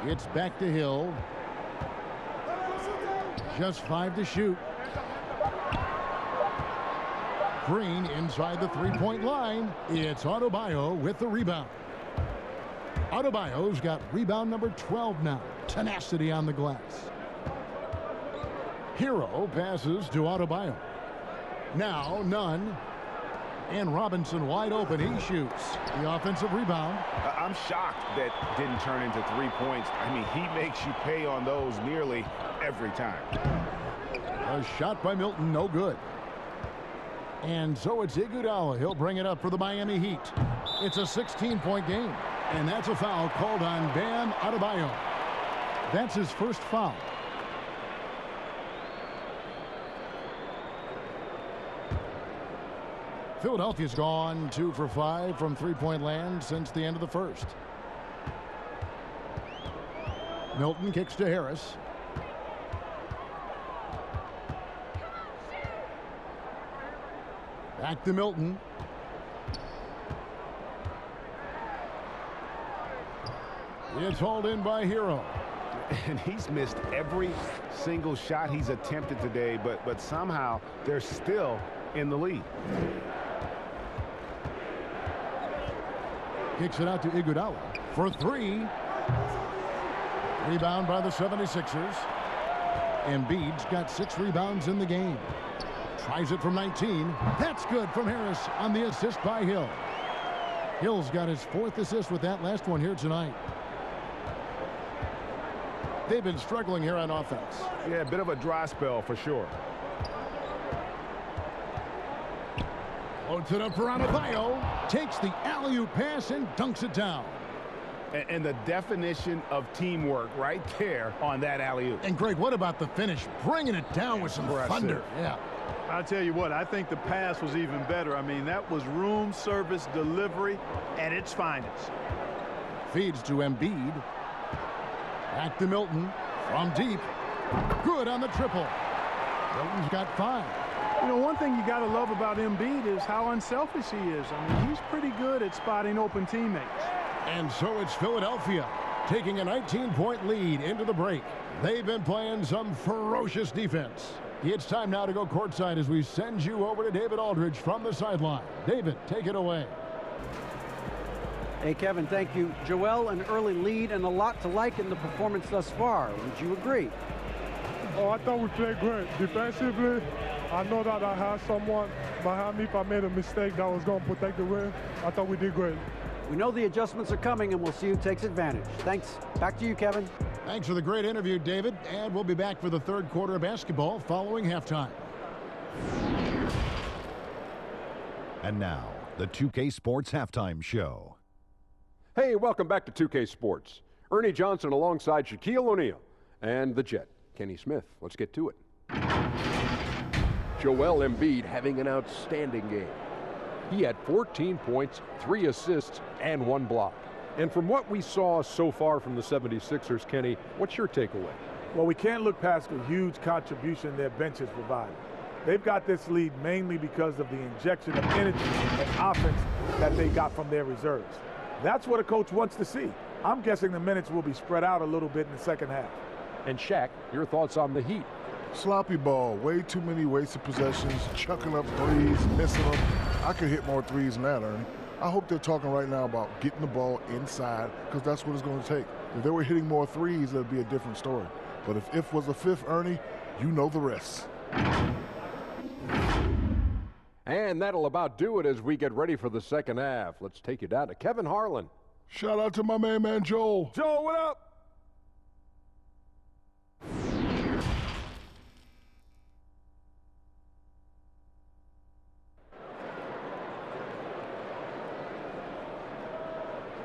S1: It's back to Hill. Just 5 to shoot. Green inside the three-point line. It's Adebayo with the rebound. Adebayo's got rebound number 12 now. Tenacity on the glass. Hero passes to Adebayo. Now Nunn. And Robinson wide open. He shoots. The offensive rebound.
S3: I'm shocked that didn't turn into 3 points. I mean, he makes you pay on those nearly every time.
S1: A shot by Milton, no good. And so it's Iguodala. He'll bring it up for the Miami Heat. It's a 16-point game. And that's a foul called on Bam Adebayo. That's his first foul. Philadelphia's gone 2 for 5 from three-point land since the end of the first. Milton kicks to Harris. Back to Milton. It's hauled in by Hero.
S3: And he's missed every single shot he's attempted today, but somehow they're still in the lead.
S1: Kicks it out to Iguodala for 3. Rebound by the 76ers. Embiid's got 6 rebounds in the game. Tries it from 19. That's good from Harris on the assist by Hill. Hill's got his 4th assist with that last one here tonight. They've been struggling here on offense.
S3: Yeah, a bit of a dry spell for sure.
S1: Loads it up for Adebayo. Takes the alley-oop pass and dunks it down.
S3: And the definition of teamwork right there on that alley-oop.
S1: And, Greg, what about the finish? Bringing it down with some thunder. Yeah.
S4: I'll tell you what, I think the pass was even better. I mean, that was room service delivery at its finest.
S1: Feeds to Embiid. Back to Milton from deep. Good on the triple. Milton's got 5.
S4: You know, one thing you got to love about Embiid is how unselfish he is. I mean, he's pretty good at spotting open teammates.
S1: And so it's Philadelphia taking a 19-point lead into the break. They've been playing some ferocious defense. It's time now to go courtside as we send you over to David Aldridge from the sideline. David, take it away.
S2: Hey, Kevin, thank you. Joel, an early lead and a lot to like in the performance thus far. Would you agree?
S7: Oh, I thought we played great. Defensively, I know that I had someone behind me if I made a mistake that was going to protect the rim. I thought we did great.
S2: We know the adjustments are coming, and we'll see who takes advantage. Thanks. Back to you, Kevin.
S1: Thanks for the great interview, David. And we'll be back for the third quarter of basketball following halftime.
S8: And now, the 2K Sports Halftime Show.
S9: Hey, welcome back to 2K Sports. Ernie Johnson alongside Shaquille O'Neal and the Jet, Kenny Smith. Let's get to it. Joel Embiid having an outstanding game. He had 14 points, 3 assists, and 1 block. And from what we saw so far from the 76ers, Kenny, what's your takeaway?
S10: Well, we can't look past the huge contribution their bench has provided. They've got this lead mainly because of the injection of energy and offense that they got from their reserves. That's what a coach wants to see. I'm guessing the minutes will be spread out a little bit in the second half.
S9: And Shaq, your thoughts on the Heat?
S11: Sloppy ball, way too many wasted possessions, chucking up threes, missing them. I could hit more threes than that, Ernie. I hope they're talking right now about getting the ball inside, because that's what it's going to take. If they were hitting more threes, it would be a different story. But if was a fifth, Ernie, you know the rest.
S9: And that'll about do it as we get ready for the second half. Let's take you down to Kevin Harlan.
S11: Shout out to my main man, Joel.
S9: Joel, what up?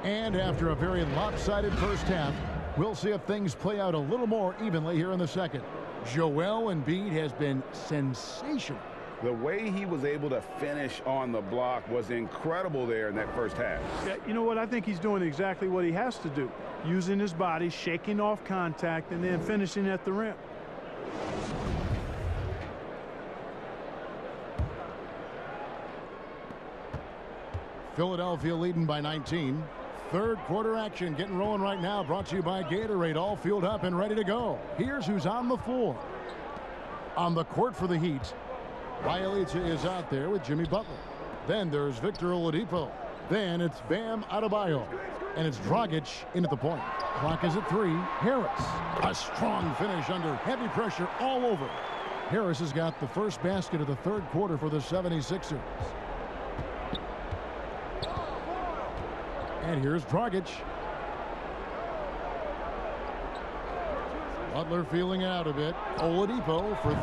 S1: And after a very lopsided first half, we'll see if things play out a little more evenly here in the second. Joel Embiid has been sensational.
S3: The way he was able to finish on the block was incredible there in that first half.
S4: Yeah, you know what? I think he's doing exactly what he has to do. Using his body, shaking off contact, and then finishing at the rim.
S1: Philadelphia leading by 19. Third quarter action getting rolling right now, brought to you by Gatorade, all fueled up and ready to go. Here's who's on the floor. On the court for the Heat, MyLeague is out there with Jimmy Butler. Then there's Victor Oladipo. Then it's Bam Adebayo. And it's Dragic in at the point. Clock is at 3. Harris. A strong finish under heavy pressure all over. Harris has got the first basket of the third quarter for the 76ers. And here's Dragic. Butler feeling out a bit. Oladipo for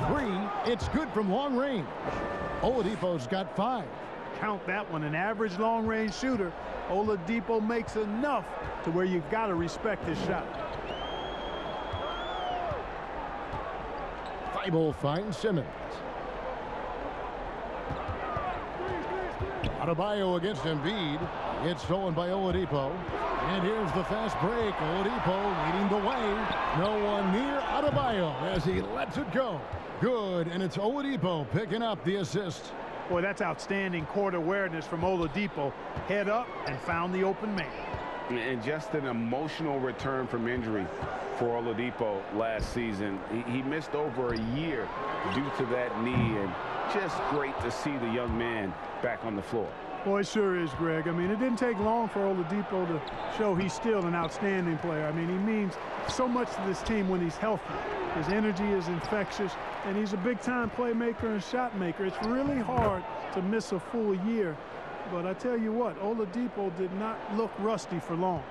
S1: 3. It's good from long range. Oladipo's got 5.
S4: Count that one. An average long-range shooter. Oladipo makes enough to where you've got to respect his shot.
S1: Thibault finds Simmons. Adebayo against Embiid. It's stolen by Oladipo. And here's the fast break. Oladipo leading the way. No one near Adebayo as he lets it go. Good, and it's Oladipo picking up the assist.
S4: Boy, that's outstanding court awareness from Oladipo. Head up and found the open man.
S3: And just an emotional return from injury for Oladipo last season. He missed over a year due to that knee, and just great to see the young man back on the floor.
S4: Boy, it sure is, Greg. I mean, it didn't take long for Oladipo to show he's still an outstanding player. I mean, he means so much to this team when he's healthy. His energy is infectious, and he's a big-time playmaker and shot maker. It's really hard to miss a full year. But I tell you what, Oladipo did not look rusty for long.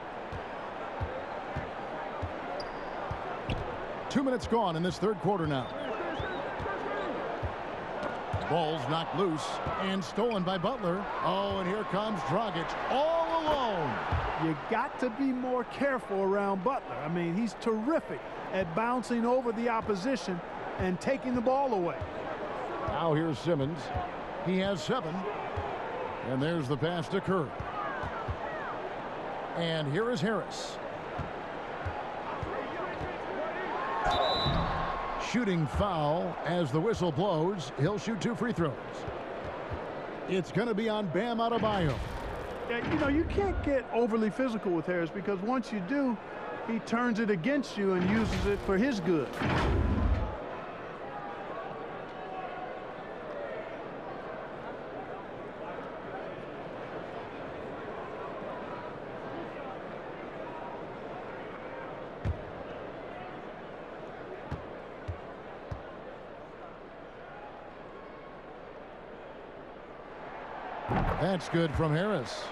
S1: 2 minutes gone in this third quarter now. Ball's knocked loose and stolen by Butler. Oh, and here comes Dragic all alone.
S4: You got to be more careful around Butler. I mean, he's terrific at bouncing over the opposition and taking the ball away.
S1: Now here's Simmons. He has 7. And there's the pass to Curry. And here is Harris. Shooting foul as the whistle blows. He'll shoot 2 free throws. It's going to be on Bam Adebayo.
S4: Yeah, you know, you can't get overly physical with Harris because once you do, he turns it against you and uses it for his good.
S1: That's good from Harris.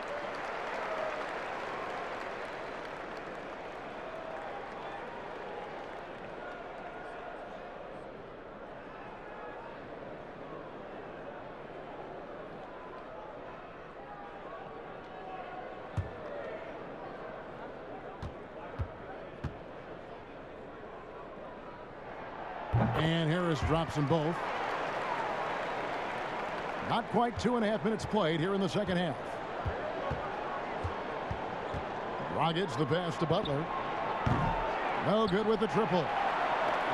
S1: And Harris drops them both. Not quite 2.5 minutes played here in the second half. Dragic, the pass to Butler. No good with the triple.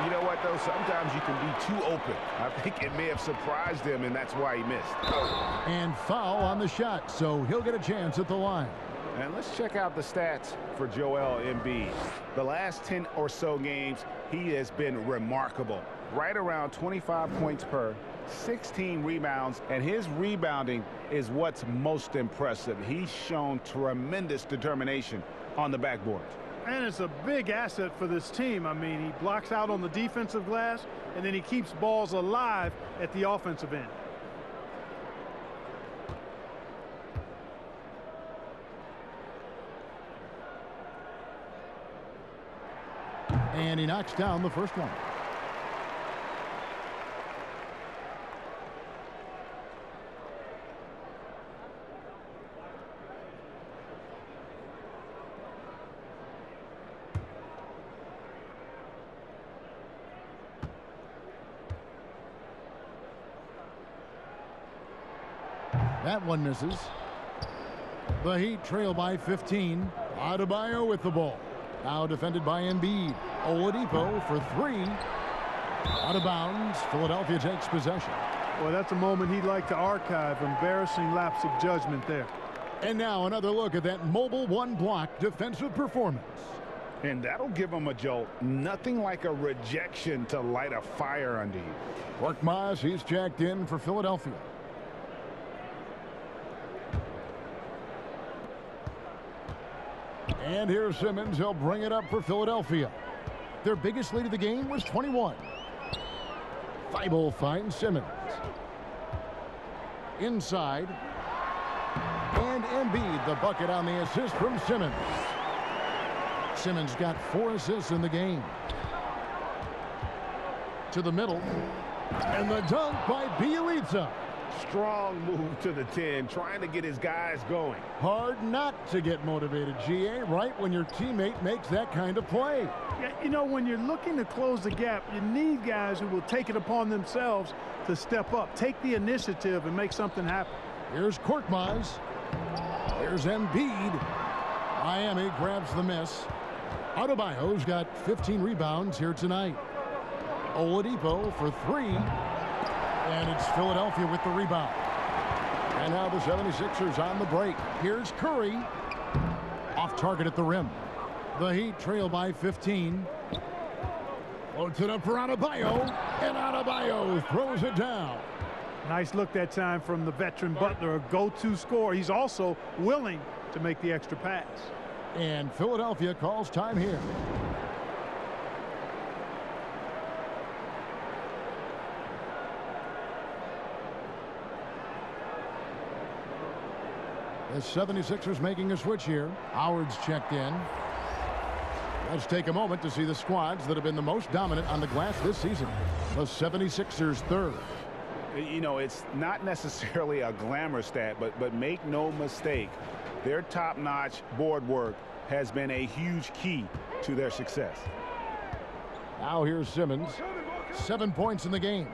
S3: You know what, though? Sometimes you can be too open. I think it may have surprised him, and that's why he missed.
S1: And foul on the shot, so he'll get a chance at the line.
S3: And let's check out the stats for Joel Embiid. The last 10 or so games, he has been remarkable. Right around 25 points per, 16 rebounds, and his rebounding is what's most impressive. He's shown tremendous determination on the backboard.
S4: And it's a big asset for this team. I mean, he blocks out on the defensive glass, and then he keeps balls alive at the offensive end.
S1: And he knocks down the first one. That one misses. The Heat trail by 15. Adebayo with the ball. Now defended by Embiid. Oladipo for 3. Out of bounds. Philadelphia takes possession.
S4: Well, that's a moment he'd like to archive. Embarrassing lapse of judgment there.
S1: And now another look at that mobile one-block defensive performance.
S3: And that'll give him a jolt. Nothing like a rejection to light a fire under you.
S1: Korkmaz, he's checked in for Philadelphia. And here's Simmons. He'll bring it up for Philadelphia. Their biggest lead of the game was 21. Thibault finds Simmons. Inside. And Embiid, the bucket on the assist from Simmons. Simmons got 4 assists in the game. To the middle. And the dunk by Bielitsa.
S3: Strong move to the 10, trying to get his guys going.
S1: Hard not to get motivated, GA, right when your teammate makes that kind of play.
S4: Yeah, you know, when you're looking to close the gap, you need guys who will take it upon themselves to step up, take the initiative, and make something happen.
S1: Here's Korkmaz. Here's Embiid. Miami grabs the miss. Adebayo's got 15 rebounds here tonight. Oladipo for 3. And it's Philadelphia with the rebound. And now the 76ers on the break. Here's Curry. Off target at the rim. The Heat trail by 15. Floats it up for Adebayo. And Adebayo throws it down.
S4: Nice look that time from the veteran Butler, a go-to scorer. He's also willing to make the extra pass.
S1: And Philadelphia calls time here. The 76ers making a switch here. Howard's checked in. Let's take a moment to see the squads that have been the most dominant on the glass this season. The 76ers third.
S3: You know, it's not necessarily a glamour stat, but make no mistake, Their top-notch board work has been a huge key to their success.
S1: Now here's Simmons. 7 points in the game.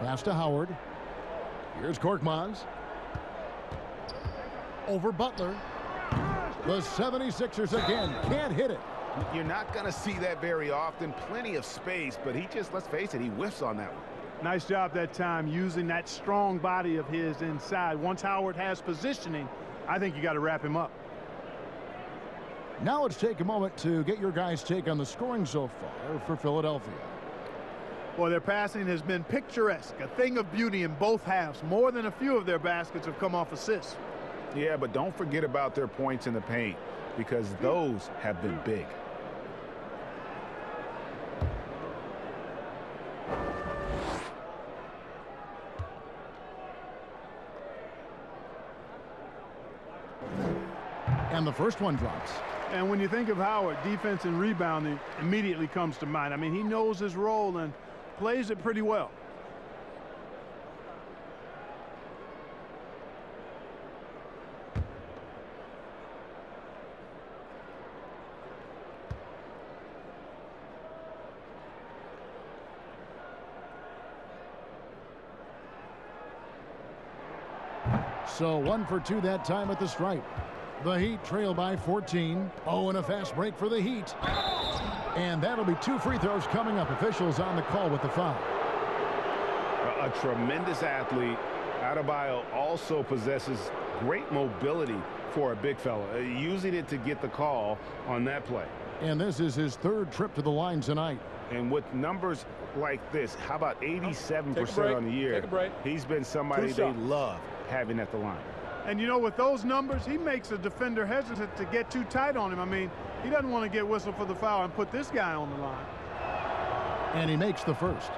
S1: Pass to Howard. Here's Korkmaz. Over Butler. The 76ers again can't hit it.
S3: You're not going to see that very often. Plenty of space, but he just, let's face it, he whiffs on that one.
S4: Nice job that time using that strong body of his inside. Once Howard has positioning, I think you got to wrap him up.
S1: Now let's take a moment to get your guys' take on the scoring so far for Philadelphia.
S4: Well, their passing has been picturesque, a thing of beauty in both halves. More than a few of their baskets have come off assists.
S3: Yeah, but don't forget about their points in the paint, because those have been big.
S1: And the first one drops.
S4: And when you think of Howard, defense and rebounding immediately comes to mind. I mean, he knows his role and plays it pretty well.
S1: So 1 for 2 that time at the stripe. The Heat trail by 14. Oh, and a fast break for the Heat. And that'll be 2 free throws coming up. Officials on the call with the foul.
S3: A tremendous athlete. Adebayo also possesses great mobility for a big fella, using it to get the call on that play.
S1: And this is his 3rd trip to the line tonight.
S3: And with numbers like this, how about 87% on the year?
S9: Take a break.
S3: He's been somebody they love having at the line.
S4: And you know, with those numbers, he makes a defender hesitant to get too tight on him. I mean, he doesn't want to get whistled for the foul and put this guy on the line.
S1: And he makes the first.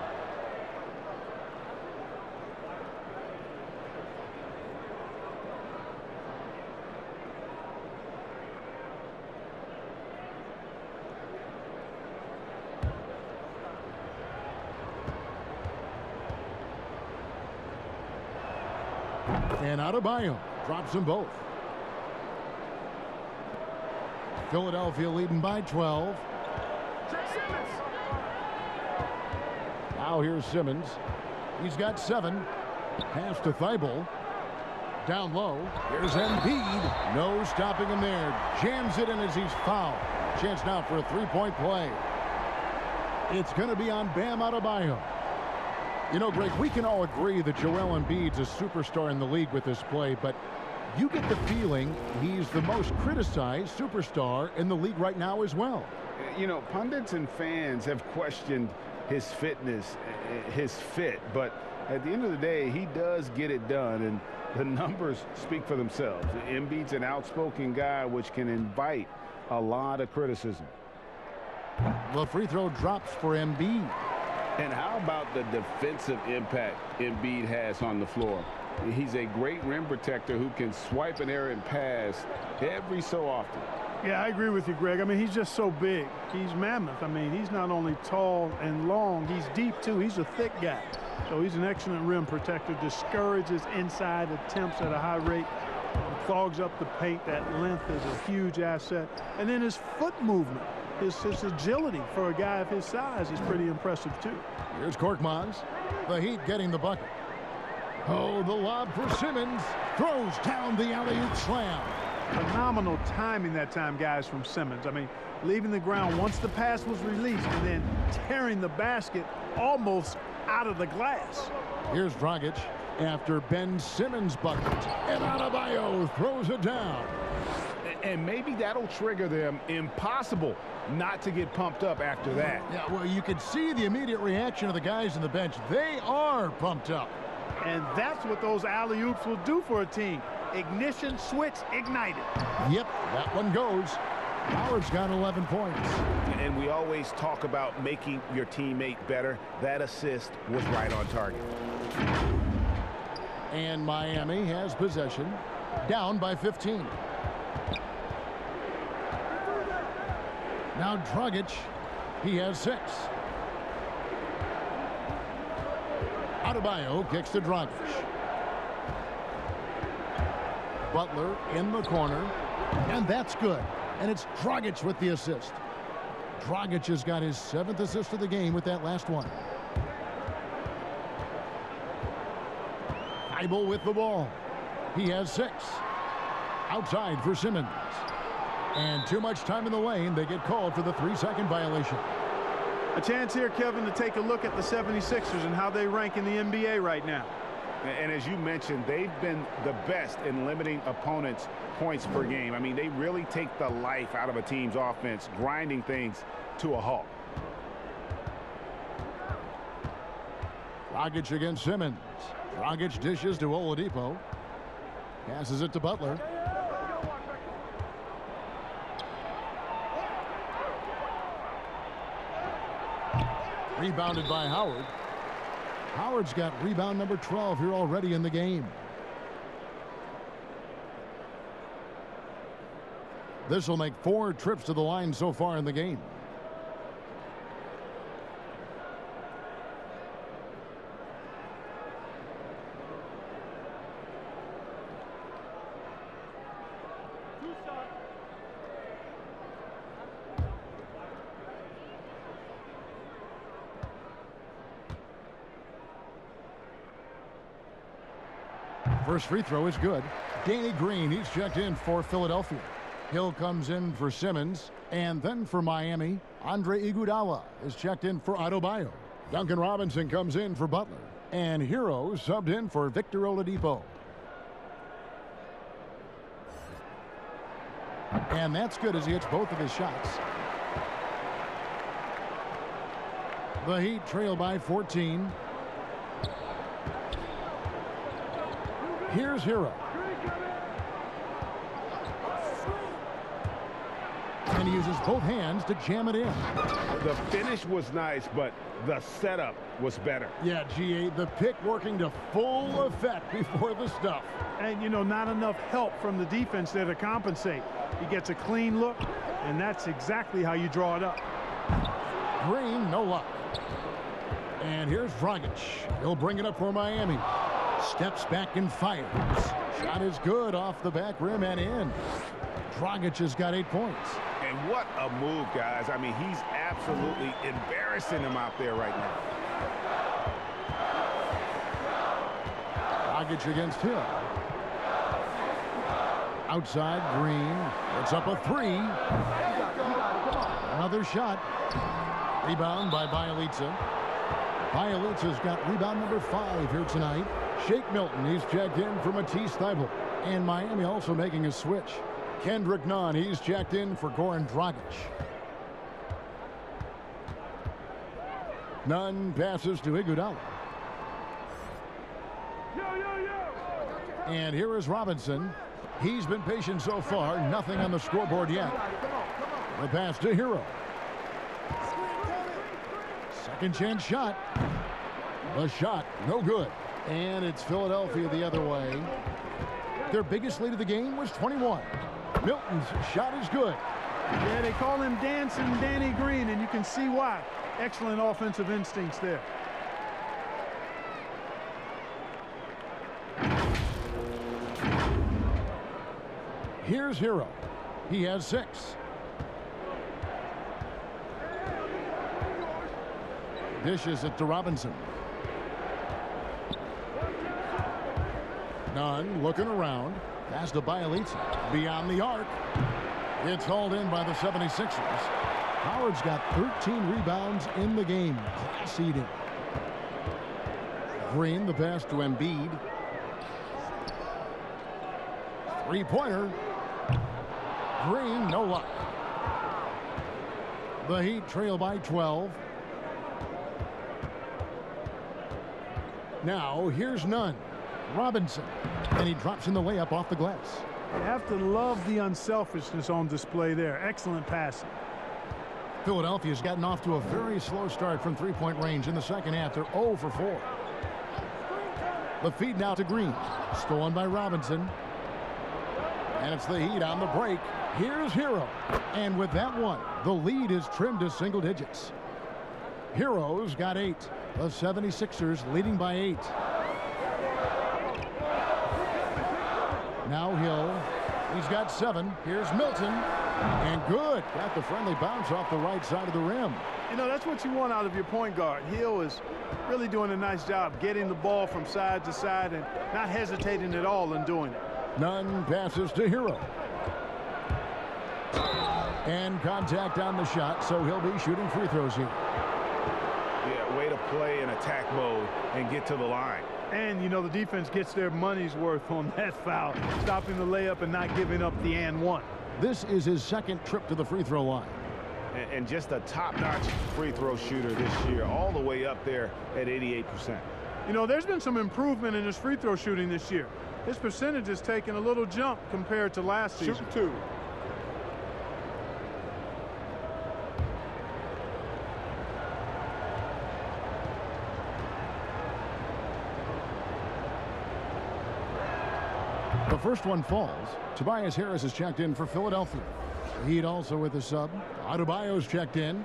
S1: And Adebayo drops them both. Philadelphia leading by 12. Now here's Simmons. He's got 7. Pass to Thibault. Down low. Here's Embiid. No stopping him there. Jams it in as he's fouled. Chance now for a 3-point play. It's going to be on Bam Adebayo. You know, Greg, we can all agree that Joel Embiid's a superstar in the league with this play, but you get the feeling he's the most criticized superstar in the league right now as well.
S3: You know, pundits and fans have questioned his fitness, his fit, but at the end of the day, he does get it done, and the numbers speak for themselves. Embiid's an outspoken guy, which can invite a lot of criticism.
S1: The free throw drops for Embiid.
S12: And how about the defensive impact Embiid has on the floor? He's a great rim protector who can swipe an errant pass every so often.
S4: Yeah, I agree with you, Greg. I mean, he's just so big. He's mammoth. I mean, he's not only tall and long, he's deep, too. He's a thick guy. So he's an excellent rim protector, discourages inside attempts at a high rate, clogs up the paint. That length is a huge asset. And then his foot movement. His agility for a guy of his size is pretty impressive, too.
S1: Here's Korkmaz. The Heat getting the bucket. Oh, the lob for Simmons. Throws down the alley-oop slam.
S4: Phenomenal timing that time, guys, from Simmons. I mean, leaving the ground once the pass was released and then tearing the basket almost out of the glass.
S1: Here's Dragic after Ben Simmons' bucket. And Adebayo throws it down.
S3: And maybe that'll trigger them. Impossible not to get pumped up after that.
S1: Yeah, well, you can see the immediate reaction of the guys on the bench. They are pumped up.
S4: And that's what those alley-oops will do for a team. Ignition, switch, ignited.
S1: Yep, that one goes. Howard's got 11 points.
S3: And we always talk about making your teammate better. That assist was right on target.
S1: And Miami has possession, down by 15. Now Dragic, he has 6. Adebayo kicks to Dragic. Butler in the corner. And that's good. And it's Dragic with the assist. Dragic has got his 7th assist of the game with that last one. Thibault with the ball. He has 6. Outside for Simmons. And too much time in the lane. They get called for the 3-second violation.
S4: A chance here, Kevin, to take a look at the 76ers and how they rank in the NBA right now.
S3: And as you mentioned, they've been the best in limiting opponents' points per game. I mean, they really take the life out of a team's offense, grinding things to a halt.
S1: Dragic against Simmons. Dragic dishes to Oladipo. Passes it to Butler. Rebounded by Howard. Howard's got rebound number 12 here already in the game. This will make 4 trips to the line so far in the game. First free throw is good. Danny Green, he's checked in for Philadelphia. Hill comes in for Simmons. And then for Miami, Andre Iguodala is checked in for Adebayo. Duncan Robinson comes in for Butler. And Hero subbed in for Victor Oladipo. And that's good as he hits both of his shots. The Heat trail by 14. Here's Hero. And he uses both hands to jam it in.
S3: The finish was nice, but the setup was better.
S1: Yeah, GA, the pick working to full effect before the stuff.
S4: And, you know, not enough help from the defense there to compensate. He gets a clean look, and that's exactly how you draw it up.
S1: Green, no luck. And here's Dragic. He'll bring it up for Miami. Steps back and fires. Shot is good off the back rim and in. Dragic has got 8 points.
S3: And what a move, guys. I mean, he's absolutely embarrassing him out there right now.
S1: Dragic against Hill. Outside, Green. It's up a 3. Another shot. Rebound by Bielitsa. Bielitsa's got rebound number 5 here tonight. Shake Milton, he's checked in for Matisse Thybulle. And Miami also making a switch. Kendrick Nunn, he's checked in for Goran Dragic. Nunn passes to Iguodala. And here is Robinson. He's been patient so far. Nothing on the scoreboard yet. The pass to Hero. Second chance shot. The shot, no good. And it's Philadelphia the other way. Their biggest lead of the game was 21. Milton's shot is good.
S4: Yeah, they call him Dancing Danny Green, and you can see why. Excellent offensive instincts there.
S1: Here's Hero. He has 6. Dishes it to Robinson. Nunn looking around. Pass to Bielitsa. Beyond the arc. It's hauled in by the 76ers. Howard's got 13 rebounds in the game. Class eating. Green, the pass to Embiid. Three-pointer. Green, no luck. The Heat trail by 12. Now, here's Nunn. Robinson. And he drops in the layup off the glass.
S4: You have to love the unselfishness on display there. Excellent passing.
S1: Philadelphia's gotten off to a very slow start from three-point range in the second half. They're 0 for 4. The feed now to Green. Stolen by Robinson. And it's the Heat on the break. Here's Hero. And with that one, the lead is trimmed to single digits. Hero's got 8. The 76ers leading by 8. Now Hill. He's got 7. Here's Milton. And good. Got the friendly bounce off the right side of the rim.
S4: You know, that's what you want out of your point guard. Hill is really doing a nice job getting the ball from side to side and not hesitating at all in doing it.
S1: Nunn passes to Hero. And contact on the shot, so he'll be shooting free throws here.
S3: Yeah, way to play in attack mode and get to the line.
S4: And, you know, the defense gets their money's worth on that foul, stopping the layup and not giving up the and one.
S1: This is his second trip to the free throw line.
S3: And just a top-notch free throw shooter this year, all the way up there at 88%.
S4: You know, there's been some improvement in his free throw shooting this year. His percentage has taken a little jump compared to last season.
S10: Shoot 2.
S1: The first one falls. Tobias Harris is checked in for Philadelphia. Heat also with a sub. Adebayo's checked in.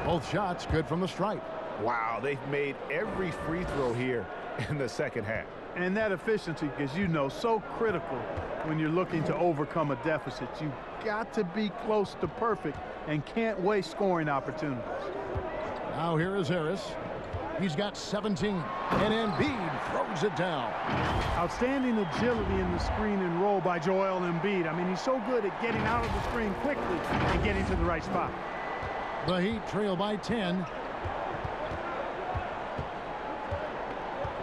S1: Both shots good from the stripe.
S3: Wow, they've made every free throw here in the second half.
S4: And that efficiency, as you know, so critical when you're looking to overcome a deficit. You've got to be close to perfect and can't waste scoring opportunities.
S1: Now here is Harris. He's got 17. And Embiid throws it down.
S4: Outstanding agility in the screen and roll by Joel Embiid. I mean, he's so good at getting out of the screen quickly and getting to the right spot.
S1: The Heat trail by 10.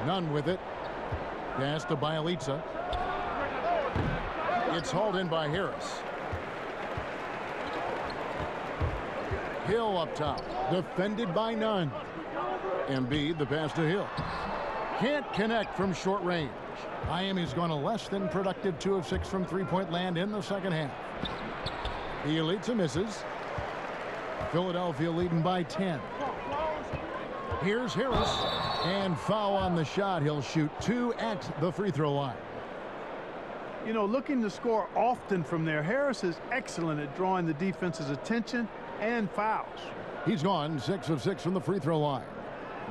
S1: Nunn with it. Pass to Bielitsa. It's hauled in by Harris. Hill up top. Defended by Nunn. Embiid, the pass to Hill. Can't connect from short range. Miami's gone a less than productive 2 of 6 from three-point land in the second half. Bielitsa misses. Philadelphia leading by 10. Here's Harris. And foul on the shot. He'll shoot 2 at the free throw line.
S4: You know, looking to score often from there, Harris is excellent at drawing the defense's attention and fouls.
S1: He's gone 6 of 6 from the free throw line.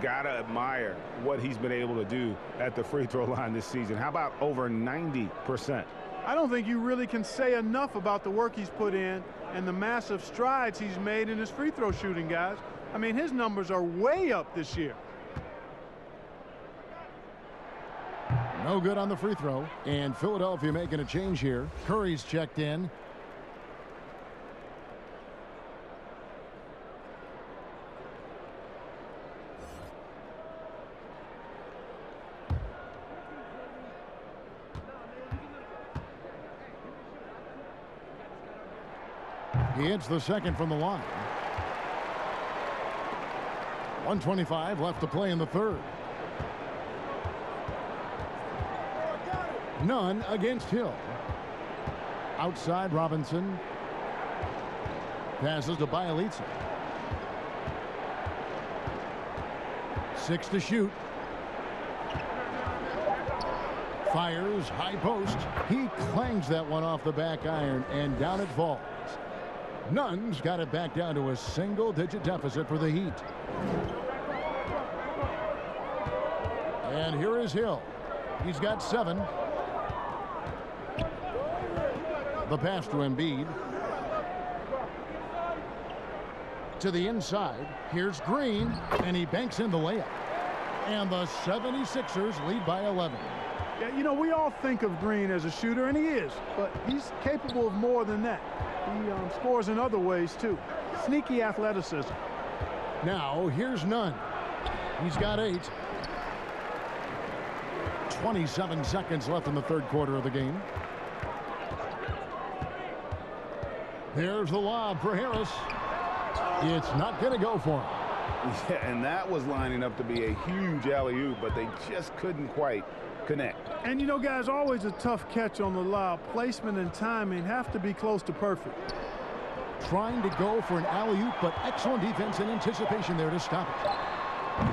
S3: Gotta admire what he's been able to do at the free throw line this season. How about over 90%?
S4: I don't think you really can say enough about the work he's put in and the massive strides he's made in his free throw shooting, guys. I mean, his numbers are way up this year.
S1: No good on the free throw. And Philadelphia making a change here. Curry's checked in. He hits the second from the line. 1:25 left to play in the third. Nunn against Hill. Outside Robinson. Passes to Bielitsa. 6 to shoot. Fires high post. He clangs that one off the back iron and down it falls. Nunn's got it back down to a single-digit deficit for the Heat. And here is Hill. He's got 7. The pass to Embiid. To the inside. Here's Green, and he banks in the layup. And the 76ers lead by 11.
S4: Yeah, you know, we all think of Green as a shooter, and he is, but he's capable of more than that. He scores in other ways, too. Sneaky athleticism.
S1: Now, here's Nunn. He's got 8. 27 seconds left in the third quarter of the game. There's the lob for Harris. It's not going to go for him.
S3: Yeah, and that was lining up to be a huge alley-oop, but they just couldn't quite connect.
S4: And, you know, guys, always a tough catch on the lob. Placement and timing have to be close to perfect.
S1: Trying to go for an alley-oop, but excellent defense and anticipation there to stop it.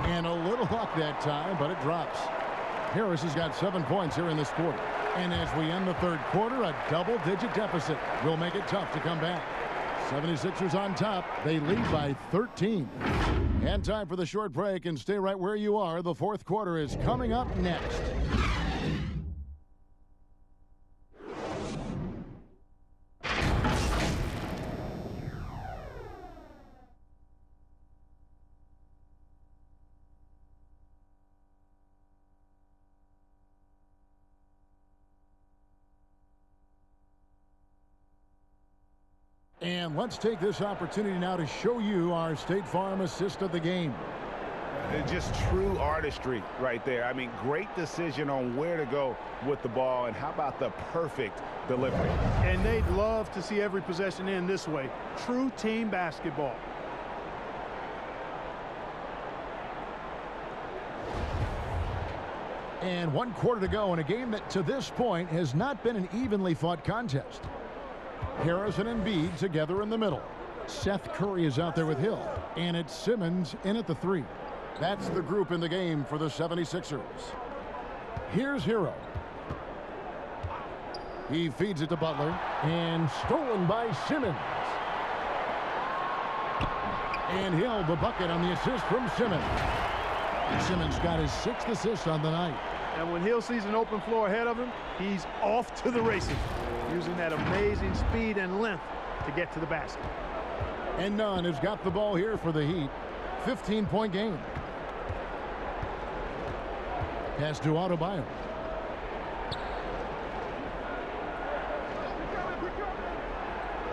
S1: And a little luck that time, but it drops. Harris has got 7 points here in this quarter. And as we end the third quarter, a double-digit deficit will make it tough to come back. 76ers on top. They lead by 13. And time for the short break, and stay right where you are. The fourth quarter is coming up next. And let's take this opportunity now to show you our State Farm assist of the game.
S3: Just true artistry right there. I mean, great decision on where to go with the ball, and how about the perfect delivery?
S4: And they'd love to see every possession end this way. True team basketball.
S1: And 1 quarter to go in a game that to this point has not been an evenly fought contest. Harris and Embiid together in the middle. Seth Curry is out there with Hill. And it's Simmons in at the 3. That's the group in the game for the 76ers. Here's Hero. He feeds it to Butler. And stolen by Simmons. And Hill, the bucket on the assist from Simmons. Simmons got his 6th assist on the night.
S4: And when Hill sees an open floor ahead of him, he's off to the races, using that amazing speed and length to get to the basket.
S1: And Nunn has got the ball here for the Heat. 15-point game. Pass to Adebayo.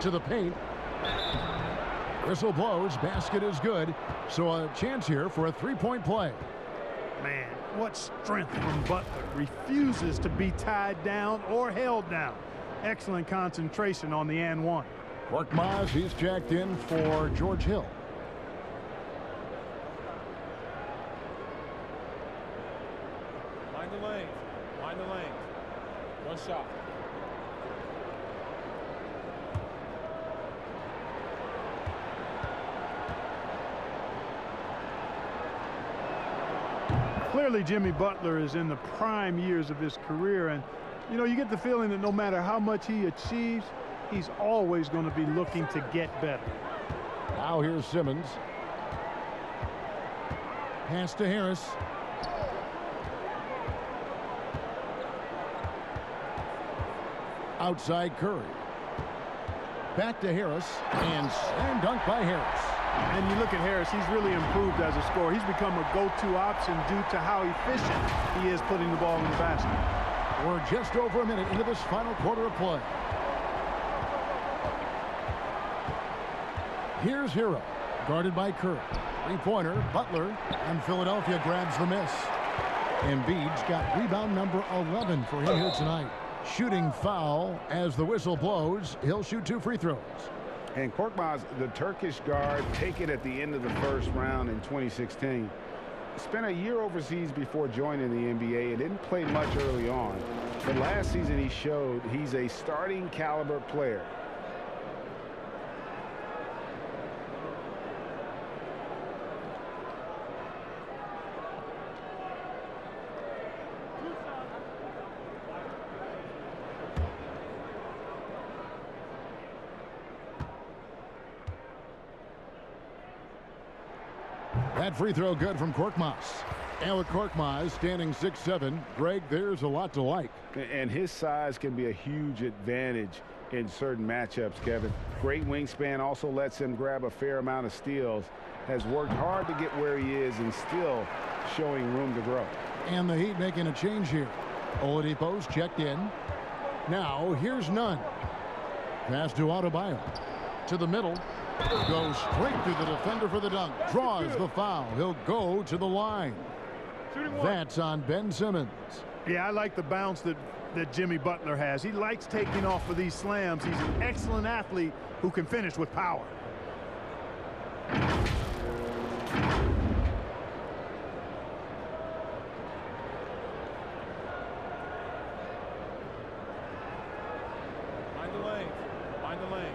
S1: To the paint. Whistle blows. Basket is good. So a chance here for a 3-point play.
S4: Man, what strength from Butler. Refuses to be tied down or held down. Excellent concentration on the and one.
S1: Korkmaz, he's jacked in for George Hill.
S13: Mind the lane. Mind the lane. One shot.
S4: Clearly, Jimmy Butler is in the prime years of his career, and you know, you get the feeling that no matter how much he achieves, he's always going to be looking to get better.
S1: Now here's Simmons. Pass to Harris. Outside Curry. Back to Harris, and slam dunk by Harris.
S4: And you look at Harris, he's really improved as a scorer. He's become a go-to option due to how efficient he is putting the ball in the basket.
S1: We're just over a minute into this final quarter of play. Here's Hero, guarded by Curry. Three-pointer, Butler, and Philadelphia grabs the miss. Embiid's got rebound number 11 for him here tonight. Shooting foul as the whistle blows. He'll shoot 2 free throws.
S3: And Korkmaz, the Turkish guard, taken at the end of the first round in 2016. Spent a year overseas before joining the NBA and didn't play much early on. But last season he showed he's a starting caliber player.
S1: That free throw good from Korkmaz. And with Korkmaz standing 6'7", Greg, there's a lot to like.
S3: And his size can be a huge advantage in certain matchups, Kevin. Great wingspan, also lets him grab a fair amount of steals. Has worked hard to get where he is and still showing room to grow.
S1: And the Heat making a change here. Oladipo's checked in. Now here's Nunn. Pass to Adebayo. To the middle. Goes straight through the defender for the dunk. Draws the foul. He'll go to the line. That's on Ben Simmons.
S4: Yeah, I like the bounce that Jimmy Butler has. He likes taking off for these slams. He's an excellent athlete who can finish with power.
S13: Mind the lane. Mind the lane.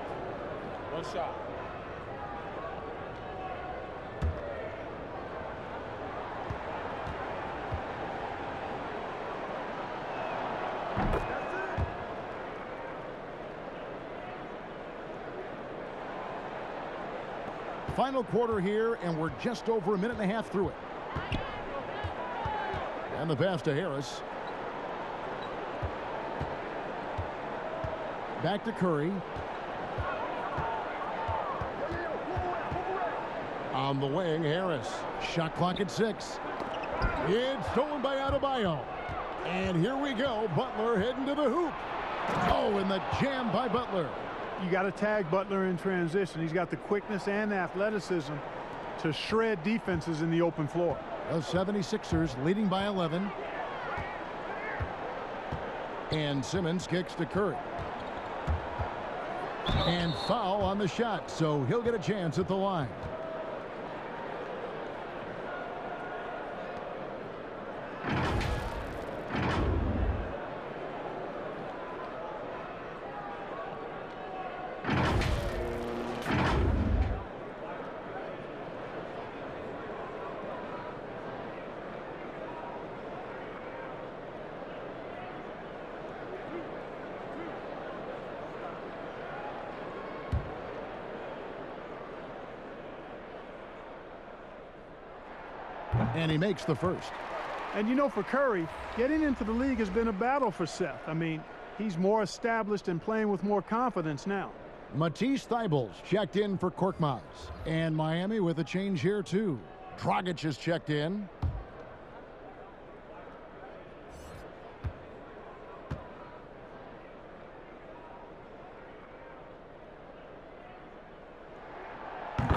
S13: One shot.
S1: Final quarter here, and we're just over a minute and a half through it. And the pass to Harris. Back to Curry. On the wing, Harris. Shot clock at 6. It's stolen by Adebayo. And here we go. Butler heading to the hoop. Oh, and the jam by Butler.
S4: You got to tag Butler in transition. He's got the quickness and athleticism to shred defenses in the open floor.
S1: The 76ers leading by 11. And Simmons kicks to Curry. And foul on the shot, so he'll get a chance at the line. And he makes the first.
S4: And you know, for Curry, getting into the league has been a battle for Seth. I mean, he's more established and playing with more confidence now.
S1: Matisse Thybulle's checked in for Korkmaz. And Miami with a change here, too. Dragic is checked in.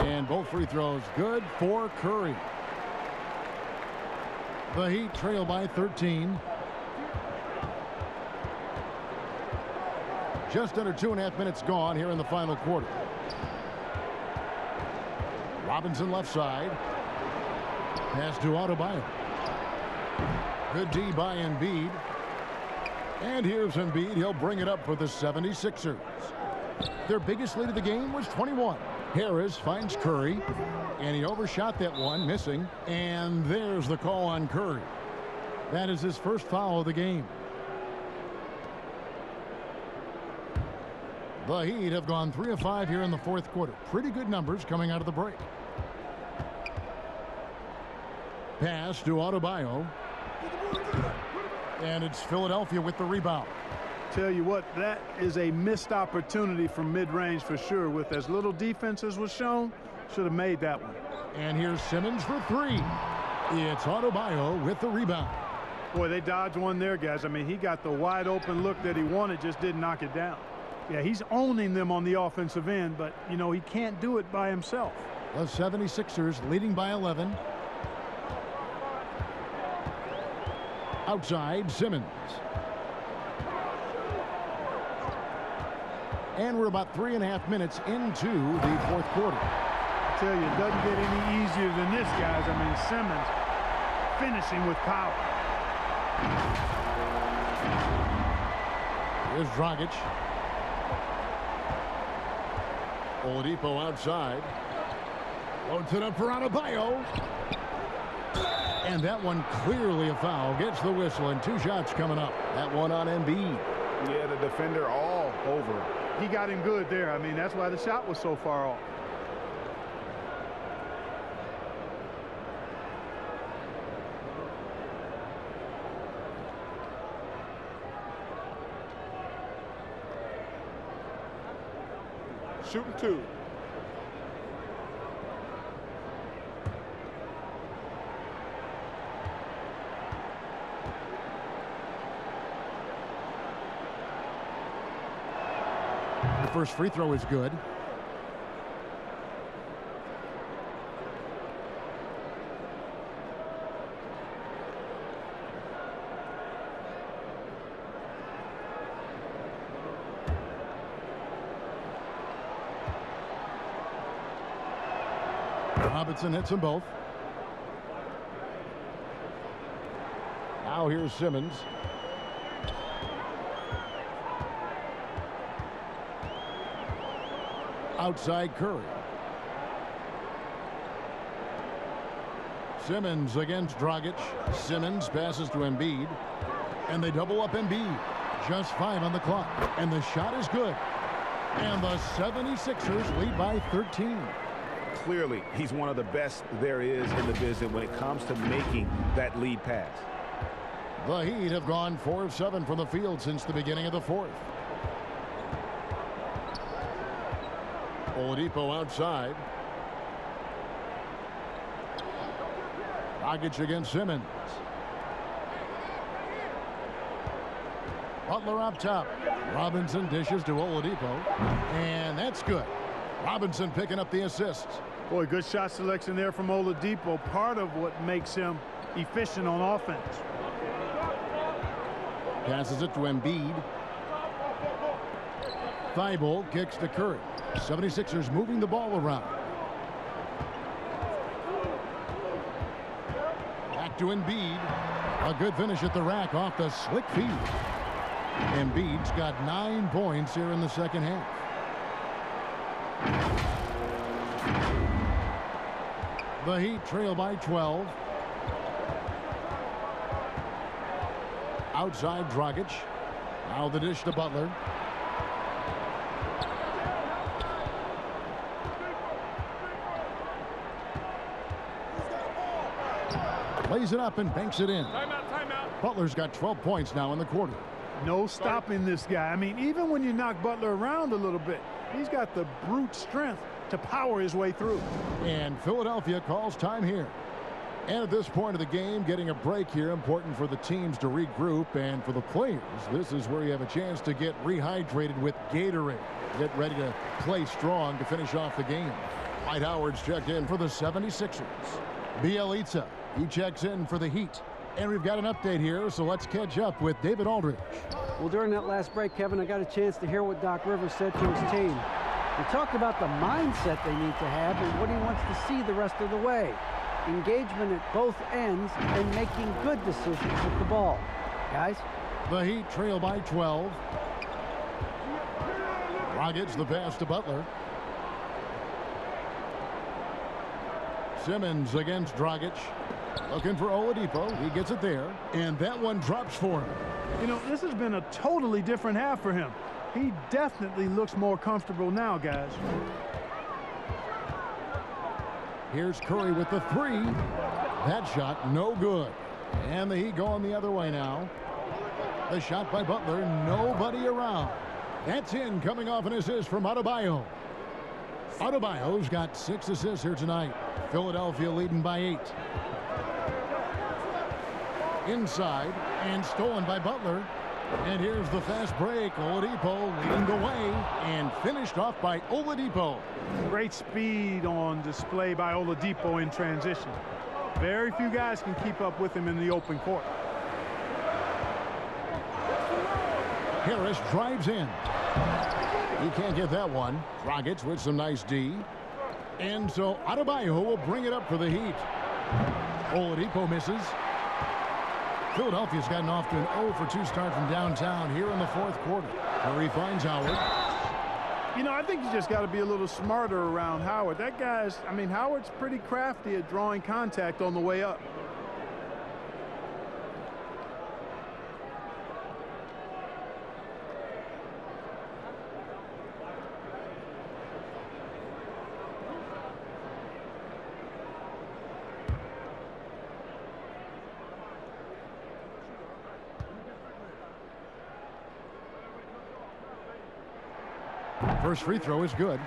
S1: And both free throws good for Curry. The Heat trail by 13. Just under 2.5 minutes gone here in the final quarter. Robinson left side. Pass to Adebayo. Good D by Embiid. And here's Embiid. He'll bring it up for the 76ers. Their biggest lead of the game was 21. Harris finds Curry. And he overshot that one, missing. And there's the call on Curry. That is his first foul of the game. The Heat have gone 3 of 5 here in the fourth quarter. Pretty good numbers coming out of the break. Pass to Adebayo. And it's Philadelphia with the rebound.
S4: Tell you what, that is a missed opportunity from mid-range for sure. With as little defense as was shown, should have made that one.
S1: And here's Simmons for 3. It's Adebayo with the rebound.
S4: Boy, they dodged one there, guys. I mean, he got the wide open look that he wanted, just didn't knock it down. Yeah, he's owning them on the offensive end, but, you know, he can't do it by himself.
S1: The 76ers leading by 11. Outside, Simmons. And we're about 3.5 minutes into the fourth quarter.
S4: I tell you, it doesn't get any easier than this, guys. I mean, Simmons finishing with power.
S1: Here's Dragic. Oladipo outside. Loads it up for Adebayo. And that one clearly a foul. Gets the whistle, and 2 shots coming up. That one on Embiid.
S3: Yeah, the defender all over.
S4: He got him good there. I mean, that's why the shot was so far off.
S10: Shooting 2.
S1: The first free throw is good. Robinson hits them both. Now here's Simmons. Outside Curry. Simmons against Dragic. Simmons passes to Embiid. And they double up Embiid. Just 5 on the clock. And the shot is good. And the 76ers lead by 13.
S3: clearly he's one of the best there is in the business when it comes to making that lead pass.
S1: The Heat have gone 4 of 7 from the field since the beginning of the fourth. Oladipo outside. Dragic against Simmons. Butler up top. Robinson dishes to Oladipo. And that's good. Robinson picking up the assist.
S4: Boy, good shot selection there from Oladipo. Part of what makes him efficient on offense.
S1: Passes it to Embiid. Thibault kicks to Curry. 76ers moving the ball around. Back to Embiid. A good finish at the rack off the slick feed. Embiid's got 9 points here in the second half. The Heat trail by 12. Outside Dragic. Now the dish to Butler. Lays it up and banks it in.
S13: Timeout, timeout.
S1: Butler's got 12 points now in the quarter.
S4: No stopping this guy. I mean, even when you knock Butler around a little bit, he's got the brute strength to power his way through.
S1: And Philadelphia calls time here. And at this point of the game, getting a break here, important for the teams to regroup, and for the players, this is where you have a chance to get rehydrated with Gatorade. Get ready to play strong to finish off the game. Dwight Howard's checked in for the 76ers. Bielitsa, he checks in for the Heat. And we've got an update here, so let's catch up with David Aldridge.
S2: Well, during that last break, Kevin, I got a chance to hear what Doc Rivers said to his team. He talked about the mindset they need to have and what he wants to see the rest of the way. Engagement at both ends and making good decisions with the ball. Guys?
S1: The Heat trail by 12. Dragic the pass to Butler. Simmons against Dragic. Looking for Oladipo. He gets it there. And that one drops for him.
S4: You know, this has been a totally different half for him. He definitely looks more comfortable now, guys.
S1: Here's Curry with the three. That shot, no good. And the Heat going the other way now. The shot by Butler, nobody around. That's in, coming off an assist from Adebayo. Adebayo's got 6 assists here tonight. Philadelphia leading by 8. Inside, and stolen by Butler. And here's the fast break. Oladipo leading the way, and finished off by Oladipo.
S4: Great speed on display by Oladipo in transition. Very few guys can keep up with him in the open court.
S1: Harris drives in. He can't get that one. Dragic with some nice D. And so Adebayo will bring it up for the Heat. Oladipo misses. Philadelphia's gotten off to an 0 for 2 start from downtown here in the fourth quarter. Curry finds Howard.
S4: You know, I think you just got to be a little smarter around Howard. That guy's, I mean, Howard's pretty crafty at drawing contact on the way up.
S1: First free throw is good.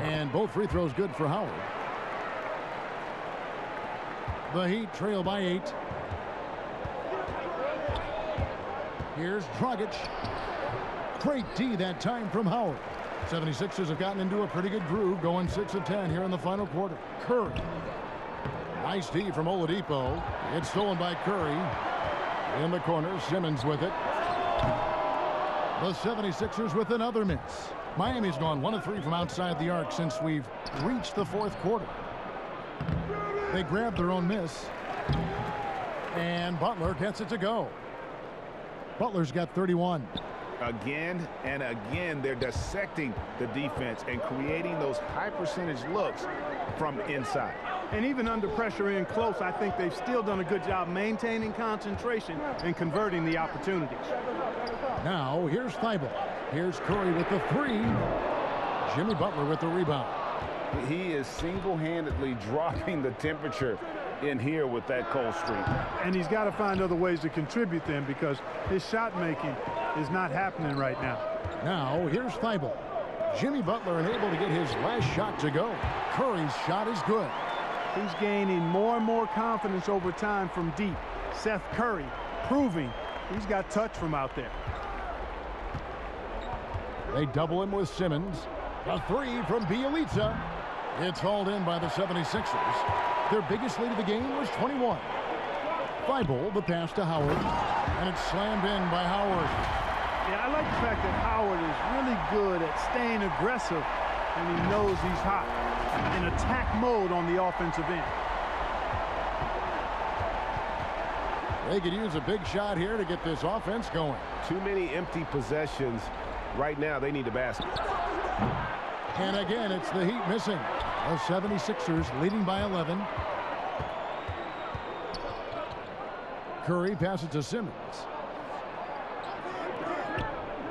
S1: And both free throws good for Howard. The Heat trail by 8. Here's Dragic. Great D that time from Howard. 76ers have gotten into a pretty good groove, going 6 of 10 here in the final quarter. Curry. Nice D from Oladipo. It's stolen by Curry. In the corner, Simmons with it. The 76ers with another miss. Miami's gone 1 of 3 from outside the arc since we've reached the fourth quarter. They grabbed their own miss. And Butler gets it to go. Butler's got 31.
S3: Again and again, they're dissecting the defense and creating those high percentage looks from inside.
S4: And even under pressure in close, I think they've still done a good job maintaining concentration and converting the opportunities.
S1: Now, here's Thibault. Here's Curry with the three. Jimmy Butler with the rebound.
S3: He is single-handedly dropping the temperature in here with that cold streak.
S4: And he's got to find other ways to contribute them because his shot making is not happening right now.
S1: Now, here's Thibault. Jimmy Butler unable to get his last shot to go. Curry's shot is good.
S4: He's gaining more and more confidence over time from deep. Seth Curry proving he's got touch from out there.
S1: They double him with Simmons. A three from Bielitsa. It's hauled in by the 76ers. Their biggest lead of the game was 21. Thibault, the pass to Howard. And it's slammed in by Howard.
S4: Yeah, I like the fact that Howard is really good at staying aggressive and he knows he's hot. In attack mode on the offensive end.
S1: They could use a big shot here to get this offense going.
S5: Too many empty possessions. Right now, they need a basket.
S1: And again, it's the Heat missing. The 76ers leading by 11. Curry passes to Simmons.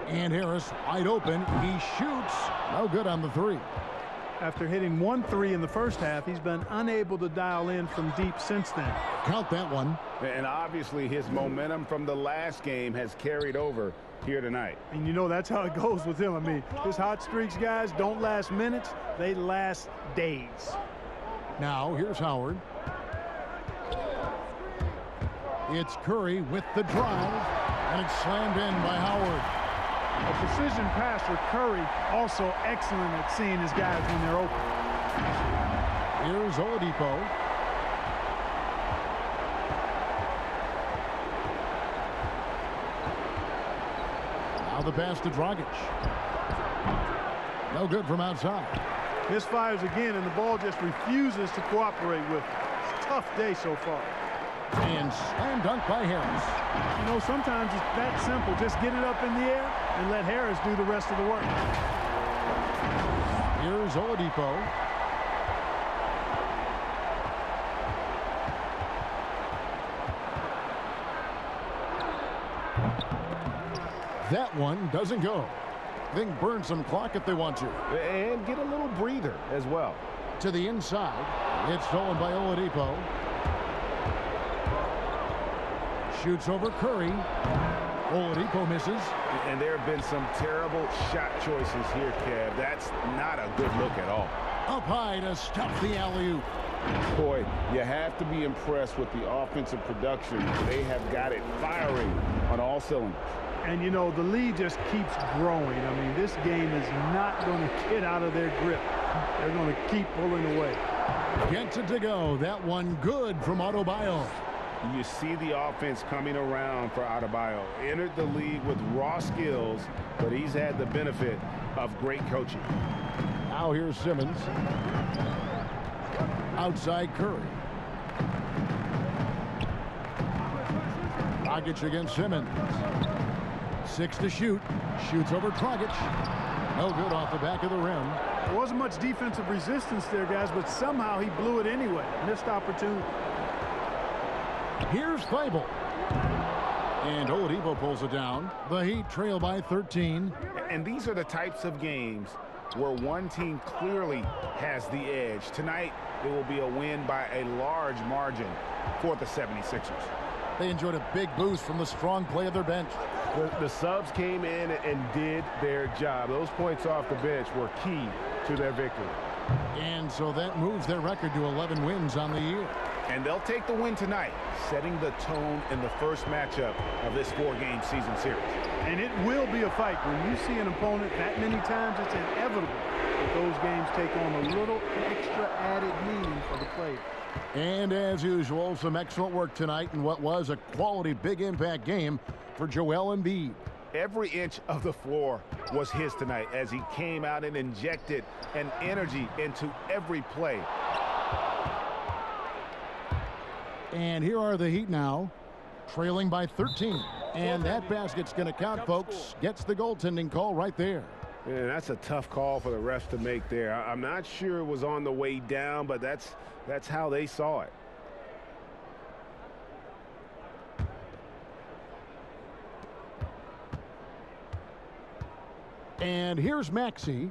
S1: And Harris wide open. He shoots. No good on the three.
S4: After hitting 1 3 in the first half, he's been unable to dial in from deep since then.
S1: Count that one.
S3: And obviously his momentum from the last game has carried over here tonight.
S4: And you know that's how it goes with him. I mean, his hot streaks, guys, don't last minutes. They last days.
S1: Now, here's Howard. It's Curry with the drive. And it's slammed in by Howard.
S4: A precision pass for Curry, also excellent at seeing his guys when they're open.
S1: Here's Oladipo. Now the pass to Dragic. No good from outside.
S4: Misfires again, and the ball just refuses to cooperate with him. It's a tough day so far.
S1: And slam dunk by Harris.
S4: You know, sometimes it's that simple. Just get it up in the air and let Harris do the rest of the work.
S1: Here's Oladipo. That one doesn't go. They can burn some clock if they want to.
S5: And get a little breather as well.
S1: To the inside. It's stolen by Oladipo. Shoots over Curry. Oladipo misses.
S3: And there have been some terrible shot choices here, Kev. That's not a good look at all.
S1: Up high to stop the alley-oop.
S3: Boy, you have to be impressed with the offensive production. They have got it firing on all cylinders.
S4: And, you know, the lead just keeps growing. I mean, this game is not going to get out of their grip. They're going to keep pulling away.
S1: Gets it to go. That one good from Adebayo.
S3: You see the offense coming around for Adebayo. Entered the league with raw skills, but he's had the benefit of great coaching.
S1: Now here's Simmons. Outside Curry. Dragic against Simmons. 6 to shoot. Shoots over Dragic. No good off the back of the rim.
S4: There wasn't much defensive resistance there, guys, but somehow he blew it anyway. Missed opportunity.
S1: Here's Thibault. And Oladipo pulls it down. The Heat trail by 13.
S3: And these are the types of games where one team clearly has the edge. Tonight, it will be a win by a large margin for the 76ers.
S1: They enjoyed a big boost from the strong play of their bench.
S5: The subs came in and did their job. Those points off the bench were key to their victory.
S1: And so that moves their record to 11 wins on the year.
S3: And they'll take the win tonight, setting the tone in the first matchup of this 4-game season series.
S4: And it will be a fight. When you see an opponent that many times, it's inevitable that those games take on a little extra added meaning for the players.
S1: And as usual, some excellent work tonight in what was a quality big impact game for Joel Embiid.
S3: Every inch of the floor was his tonight as he came out and injected an energy into every play.
S1: And here are the Heat now, trailing by 13. And that basket's going to count, folks. Gets the goaltending call right there.
S5: Yeah, that's a tough call for the refs to make there. I'm not sure it was on the way down, but that's how they saw it.
S1: And here's Maxey.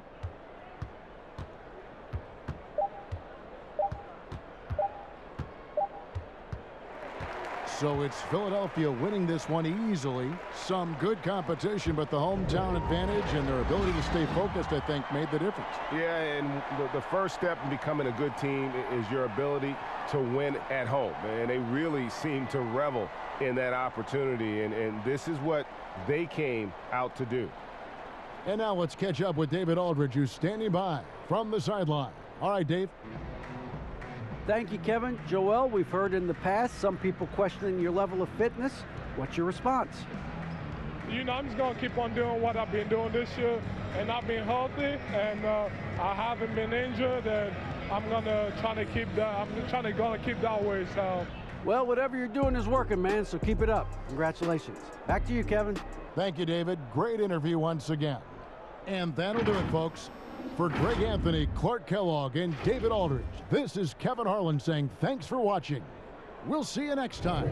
S1: So it's Philadelphia winning this one easily. Some good competition, but the hometown advantage and their ability to stay focused, I think, made the difference.
S5: Yeah, and the first step in becoming a good team is your ability to win at home. And they really seem to revel in that opportunity, and this is what they came out to do.
S1: And now let's catch up with David Aldridge, who's standing by from the sideline. All right, Dave.
S2: Thank you, Kevin. Joel, we've heard in the past some people questioning your level of fitness. What's your response?
S7: You know, I'm just going to keep on doing what I've been doing this year, and I've been healthy, and I haven't been injured, and I'm going to try to keep that. I'm trying to keep that way. So.
S2: Well, whatever you're doing is working, man, so keep it up. Congratulations. Back to you, Kevin.
S1: Thank you, David. Great interview once again. And that'll do it, folks. For Greg Anthony, Clark Kellogg, and David Aldridge, this is Kevin Harlan saying thanks for watching. We'll see you next time.